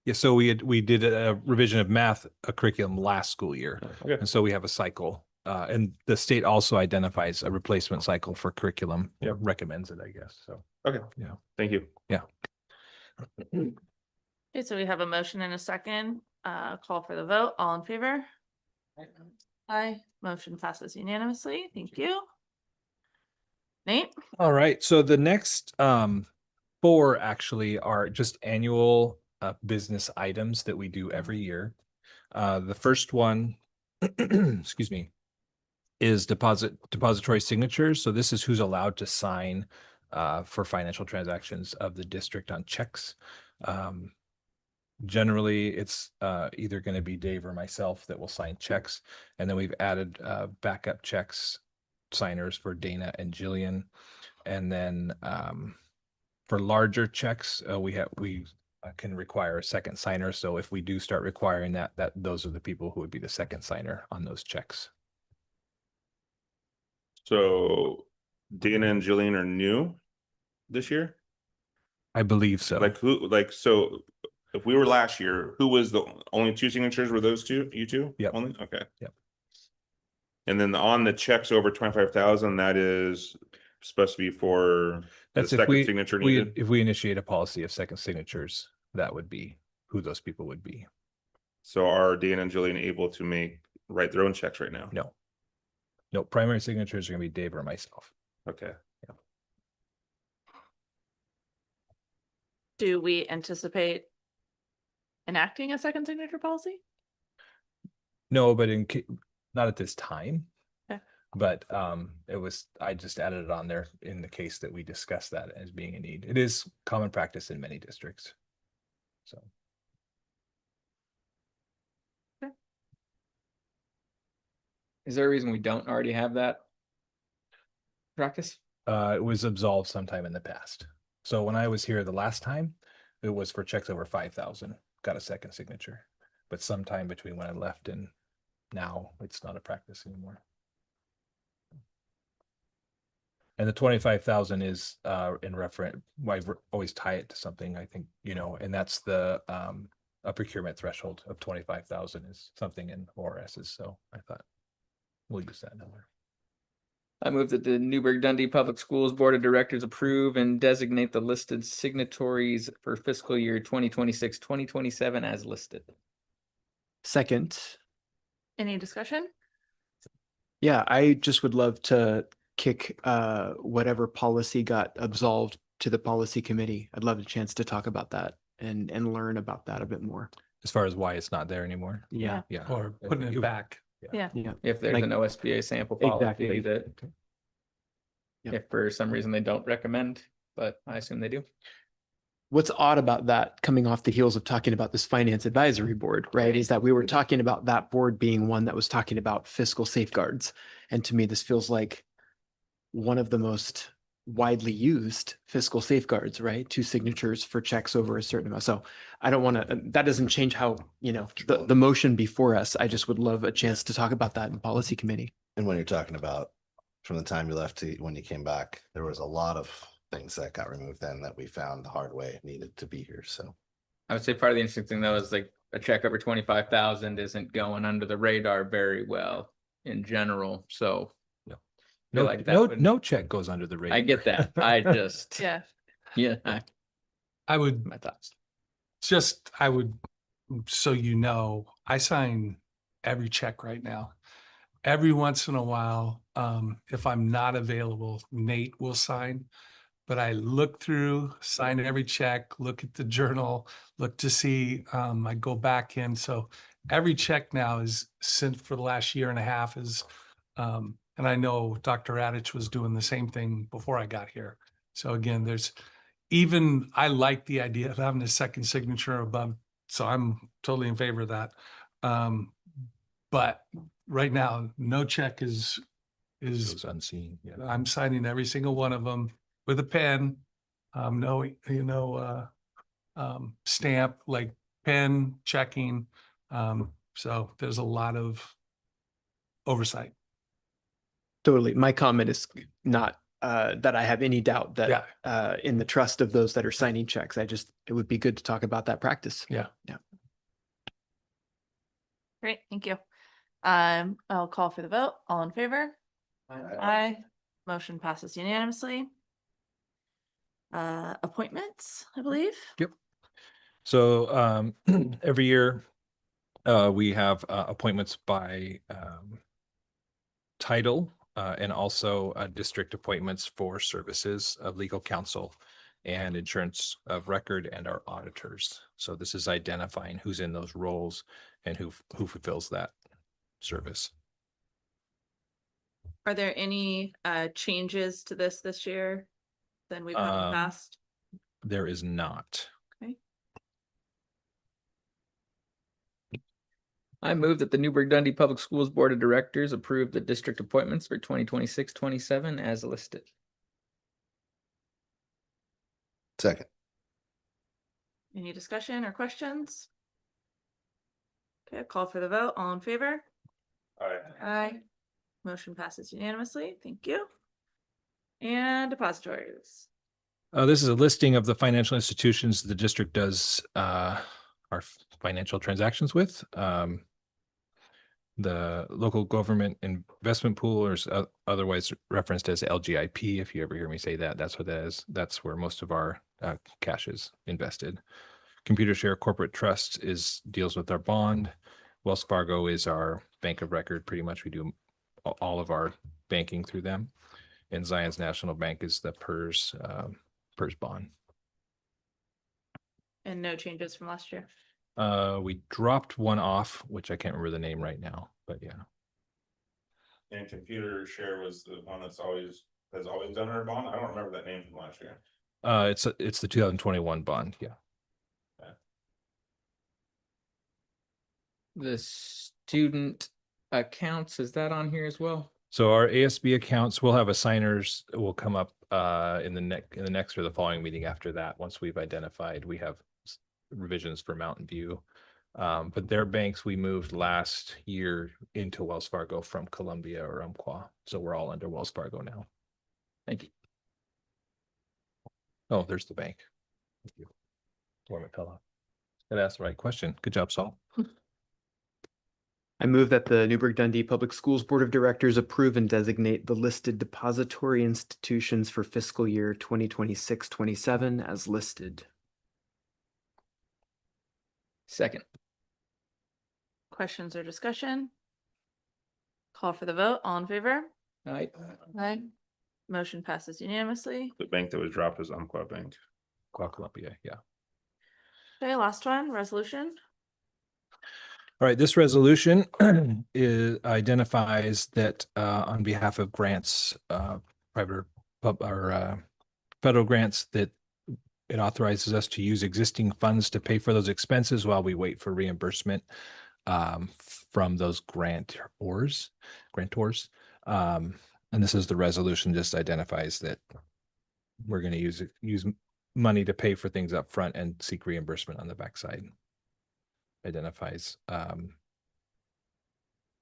Yeah, so we did a revision of math curriculum last school year. okay, And so we have a cycle. And the state also identifies a replacement cycle for curriculum, or Yep. recommends it, I guess. So, okay, yeah. thank you. Okay, so we have a motion and a second, call for the vote, all in favor? Aye, motion passes unanimously, thank you. Nate? All right, so the next four actually are just annual business items that we do every year. The first one, excuse me, is depository signatures. So this is who's allowed to sign for financial transactions of the district on checks. Generally, it's either going to be Dave or myself that will sign checks. And then we've added backup checks signers for Dana and Jillian. And then for larger checks, we can require a second signer. So if we do start requiring that those are the people who would be the second signer on those checks. So Dana and Jillian are new this year? I believe so. Like who, like, so if we were last year, who was the only two signatures? Were those two, you two? Yep. Only, okay. Yep. And then on the checks over 25,000, that is supposed to be for the That's if second we signature needed? if we initiate a policy of second signatures, that would be who those people would be. So are Dana and Jillian able to write their own checks right now? No. No, primary signatures are gonna be Dave or myself. Okay. Do we anticipate enacting a second signature policy? No, but not at this time. Okay. But I just added it on there in the case that we discussed that as being a need. It is common practice in many districts. So. Is there a reason we don't already have that practice? It was absolved sometime in the past. So when I was here the last time, it was for checks over 5,000, got a second signature. But sometime between when I left and now, it's not a practice anymore. And the 25,000 is in reference, I always tie it to something, I think, and that's the a procurement threshold of 25,000 is something in ORS's. So I thought we'll use that number. I move that the Newberg Dundee Public Schools Board of Directors approve and designate the listed signatories for fiscal year 2026-2027 as listed. Second. Any discussion? Yeah, I just would love to kick whatever policy got absolved to the policy committee. I'd love a chance to talk about that and learn about that a bit more. As far as why it's not there anymore. Yeah. Yeah. Or putting it back. Yeah. Yeah. If there's Like- an OSBA sample policy Exactly. that Yep. if for some reason they don't recommend, but I assume they do. What's odd about that coming off the heels of talking about this finance advisory board, right? Is that we were talking about that board being one that was talking about fiscal safeguards. And to me, this feels like one of the most widely used fiscal safeguards, right? 2 signatures for checks over a certain amount. So I don't want to, that doesn't change how, the motion before us. I just would love a chance to talk about that in policy committee. And when you're talking about from the time you left to when you came back, there was a lot of things that got removed then that we found the hard way needed to be here. So I would say part of the interesting thing though is like a check over 25,000 isn't going under the radar very well in general. So feel like that would- No check goes under the radar. I get that. I just Yeah. I would my thoughts. so I sign every check right now. Every once in a while, if I'm not available, Nate will sign. But I look through, sign every check, look at the journal, look to see, I go back in. So every check now is sent for the last year and a half is, and I know Dr. Radich was doing the same thing before I got here. So again, I like the idea of having a second signature above, so I'm totally in favor of that. But right now, no check is Goes unseen. Yeah. I'm signing every single one of them with a pen. No, stamp, like pen checking. So there's a lot of oversight. Totally. My comment is not that I have any doubt that in the trust of those that are signing checks. It would be good to talk about that practice. Yeah. Great, thank you. I'll call for the vote. All in favor? Aye. Motion passes unanimously. Appointments, I believe. Yep. So every year we have appointments by title and also district appointments for services of legal counsel and insurance of record and our auditors. So this is identifying who's in those roles and who fulfills that service. Are there any changes to this year than we've had in the past? There is not. Okay. I move that the Newberg Dundee Public Schools Board of Directors approve the district appointments for 2026-27 as listed. Second. Any discussion or questions? Okay, call for the vote. All in favor? Aye. Aye. Motion passes unanimously. Thank you. And depositories. This is a listing of the financial institutions the district does our financial transactions with. The local government investment pool, or otherwise referenced as LGIP. If you ever hear me say that, that's what that is. That's where most of our cash is invested. Computer Share Corporate Trust deals with our bond. Wells Fargo is our bank of record. Pretty much we do all of our banking through them. And Zion's National Bank is the PERS bond. And no changes from last year. We dropped one off, which I can't remember the name right now, but yeah. And Computer Share was the one has always done our bond. I don't remember that name from last year. It's the 2021 bond. Yeah. The student accounts, is that on here as well? So our ASB accounts will have assigners will come up in the next or the following meeting after that. Once we've identified, we have revisions for Mountain View. But their banks we moved last year into Wells Fargo from Columbia or Umpqua. So we're all under Wells Fargo now. Thank you. Oh, there's the bank. Thank you. That asked the right question. Good job, Saul. I move that the Newberg Dundee Public Schools Board of Directors approve and designate the listed depository institutions for fiscal year 2026-27 as listed. Second. Questions or discussion? Call for the vote. All in favor? Aye. Aye. Motion passes unanimously. The bank that was dropped is Umpqua Bank. Columbia, yeah. Okay, last one, resolution. All right, this resolution identifies that on behalf of grants, private or federal grants, that it authorizes us to use existing funds to pay for those expenses while we wait for reimbursement from those grantors. And this is the resolution, just identifies that we're going to use money to pay for things up front and seek reimbursement on the backside. Identifies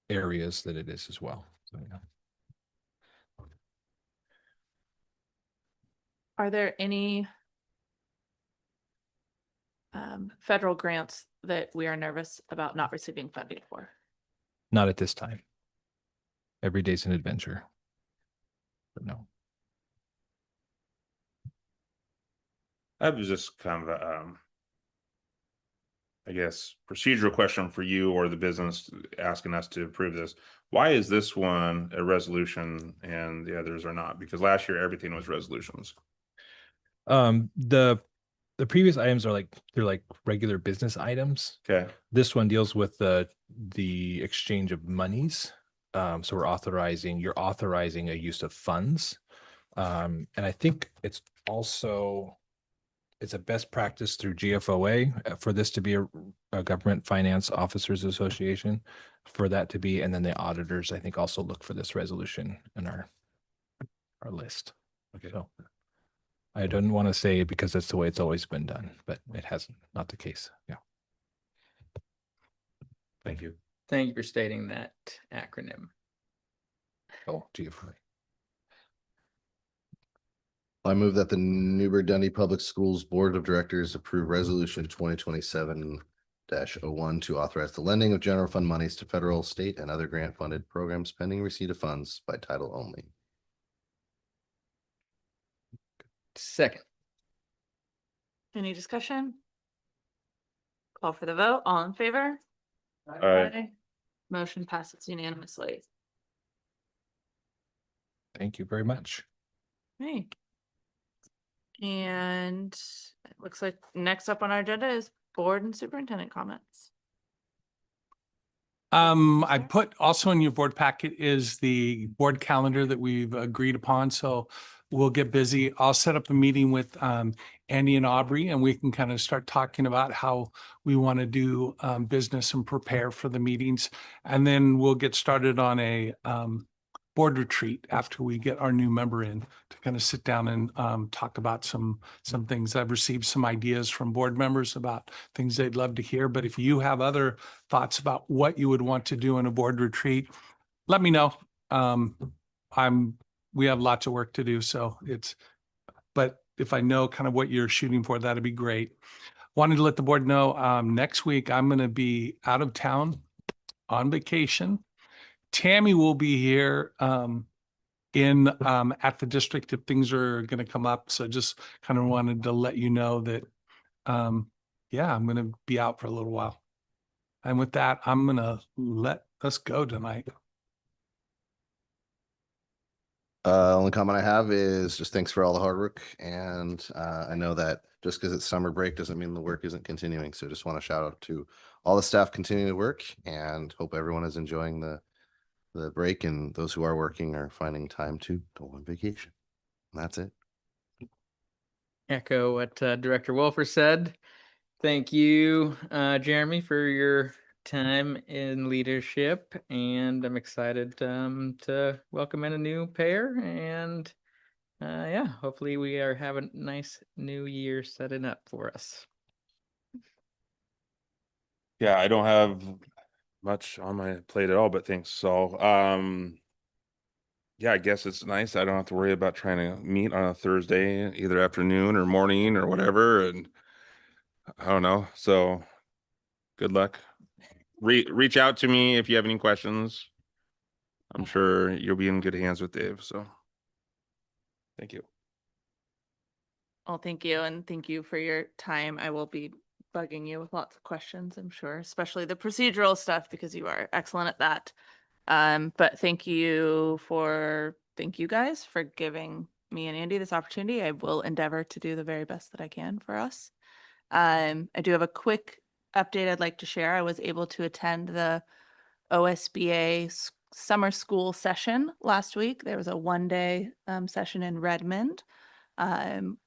areas that it is as well. So, yeah. Are there any federal grants that we are nervous about not receiving funding for? Not at this time. Every day's an adventure. But no. I was just kind of I guess, procedural question for you or the business asking us to approve this. Why is this one a resolution and the others are not? Because last year everything was resolutions. The the previous items are like, they're like regular business items. Okay. This one deals with the exchange of monies. So you're authorizing a use of funds. And I think it's a best practice through GFOA for this to be a Government Finance Officers Association, for that to be, and then the auditors, I think, also look for this resolution in our list. Okay. So I don't want to say because that's the way it's always been done, but it hasn't, not the case. Yeah. Thank you. Thank you for stating that acronym. Oh, GFOA. I move that the Newberg Dundee Public Schools Board of Directors approve resolution 2027-01 to authorize the lending of general fund monies to federal, state, and other grant funded programs pending receipt of funds by title only. Second. Any discussion? Call for the vote. All in favor? Aye. Motion passes unanimously. Thank you very much. Hey. And it looks like next up on our agenda is board and superintendent comments. I put also in your board packet is the board calendar that we've agreed upon, so we'll get busy. I'll set up a meeting with Andy and Aubrey, and we can kind of start talking about how we want to do business and prepare for the meetings. And then we'll get started on a board retreat after we get our new member in to kind of sit down and talk about some things. I've received some ideas from board members about things they'd love to hear. But if you have other thoughts about what you would want to do in a board retreat, let me know. We have lots of work to do, so but if I know kind of what you're shooting for, that'd be great. Wanted to let the board know, next week I'm going to be out of town on vacation. Tammy will be here at the district if things are going to come up. So just kind of wanted to let you know that, yeah, I'm going to be out for a little while. And with that, I'm going to let us go tonight. Only comment I have is just thanks for all the hard work. And I know that just because it's summer break doesn't mean the work isn't continuing. So just want to shout out to all the staff continuing to work and hope everyone is enjoying the break, and those who are working are finding time to go on vacation. And that's it. Echo what Director Wolfer said. Thank you, Jeremy, for your time in leadership, and I'm excited to welcome in a new pair, and yeah, hopefully we are having a nice new year setting up for us. Yeah, I don't have much on my plate at all, but thanks, Saul. Yeah, I guess it's nice. I don't have to worry about trying to meet on a Thursday, either afternoon or morning or whatever. And I don't know. So good luck. Reach out to me if you have any questions. I'm sure you'll be in good hands with Dave. So thank you. Well, thank you. And thank you for your time. I will be bugging you with lots of questions, I'm sure, especially the procedural stuff, because you are excellent at that. But thank you guys for giving me and Andy this opportunity. I will endeavor to do the very best that I can for us. I do have a quick update I'd like to share. I was able to attend the OSBA summer school session last week. There was a one-day session in Redmond.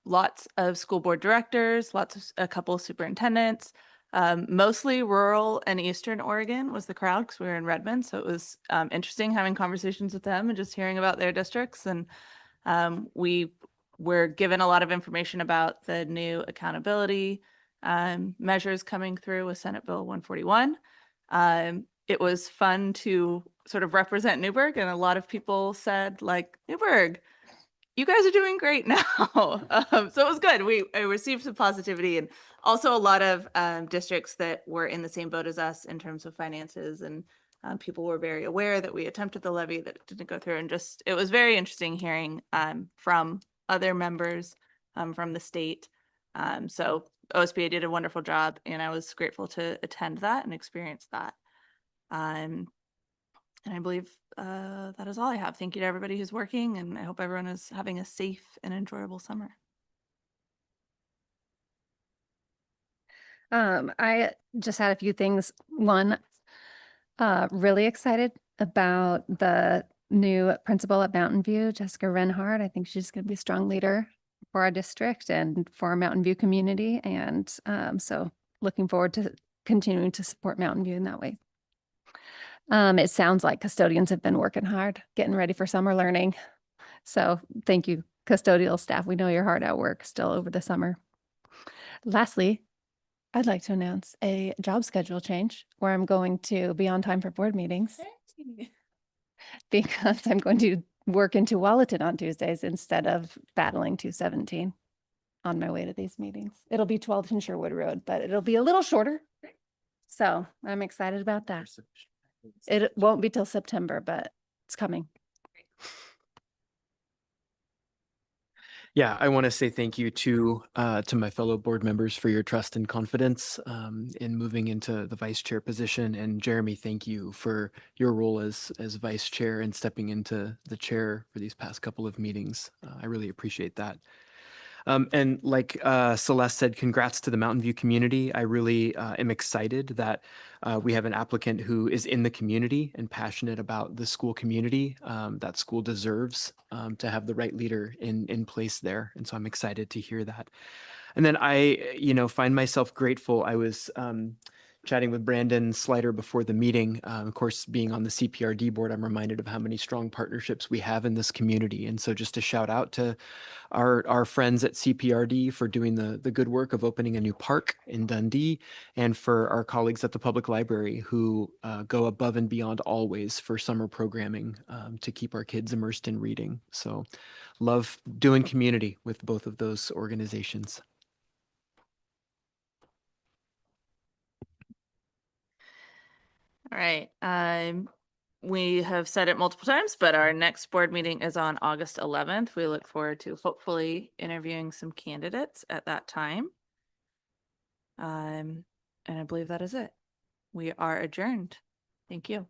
Lots of school board directors, a couple of superintendents, mostly rural and Eastern Oregon was the crowd because we were in Redmond. So it was interesting having conversations with them and just hearing about their districts. And we were given a lot of information about the new accountability measures coming through with Senate Bill 141. It was fun to sort of represent Newberg, and a lot of people said, like, Newberg, you guys are doing great now. So it was good. I received some positivity, and also a lot of districts that were in the same boat as us in terms of finances, and people were very aware that we attempted the levy that didn't go through, and just it was very interesting hearing from other members from the state. So OSBA did a wonderful job, and I was grateful to attend that and experience that. And I believe that is all I have. Thank you to everybody who's working, and I hope everyone is having a safe and enjoyable summer. I just had a few things. One, really excited about the new principal at Mountain View, Jessica Renhard. I think she's going to be a strong leader for our district and for our Mountain View community. And so looking forward to continuing to support Mountain View in that way. It sounds like custodians have been working hard, getting ready for summer learning. So thank you, custodial staff. We know you're hard at work still over the summer. Lastly, I'd like to announce a job schedule change where I'm going to be on time for board meetings because I'm going to work into Tualatin on Tuesdays instead of battling 217 on my way to these meetings. It'll be 12th Sherwood Road, but it'll be a little shorter. So I'm excited about that. It won't be till September, but it's coming. Yeah, I want to say thank you to my fellow board members for your trust and confidence in moving into the vice chair position. And Jeremy, thank you for your role as vice chair and stepping into the chair for these past couple of meetings. I really appreciate that. And like Celeste said, congrats to the Mountain View community. I really am excited that we have an applicant who is in the community and passionate about the school community. That school deserves to have the right leader in place there. And so I'm excited to hear that. And then I, find myself grateful. I was chatting with Brandon Slider before the meeting. Of course, being on the CPRD board, I'm reminded of how many strong partnerships we have in this community. And so just a shout out to our friends at CPRD for doing the good work of opening a new park in Dundee, and for our colleagues at the public library who go above and beyond always for summer programming to keep our kids immersed in reading. So love doing community with both of those organizations. All right. We have said it multiple times, but our next board meeting is on August 11th. We look forward to hopefully interviewing some candidates at that time. And I believe that is it. We are adjourned. Thank you.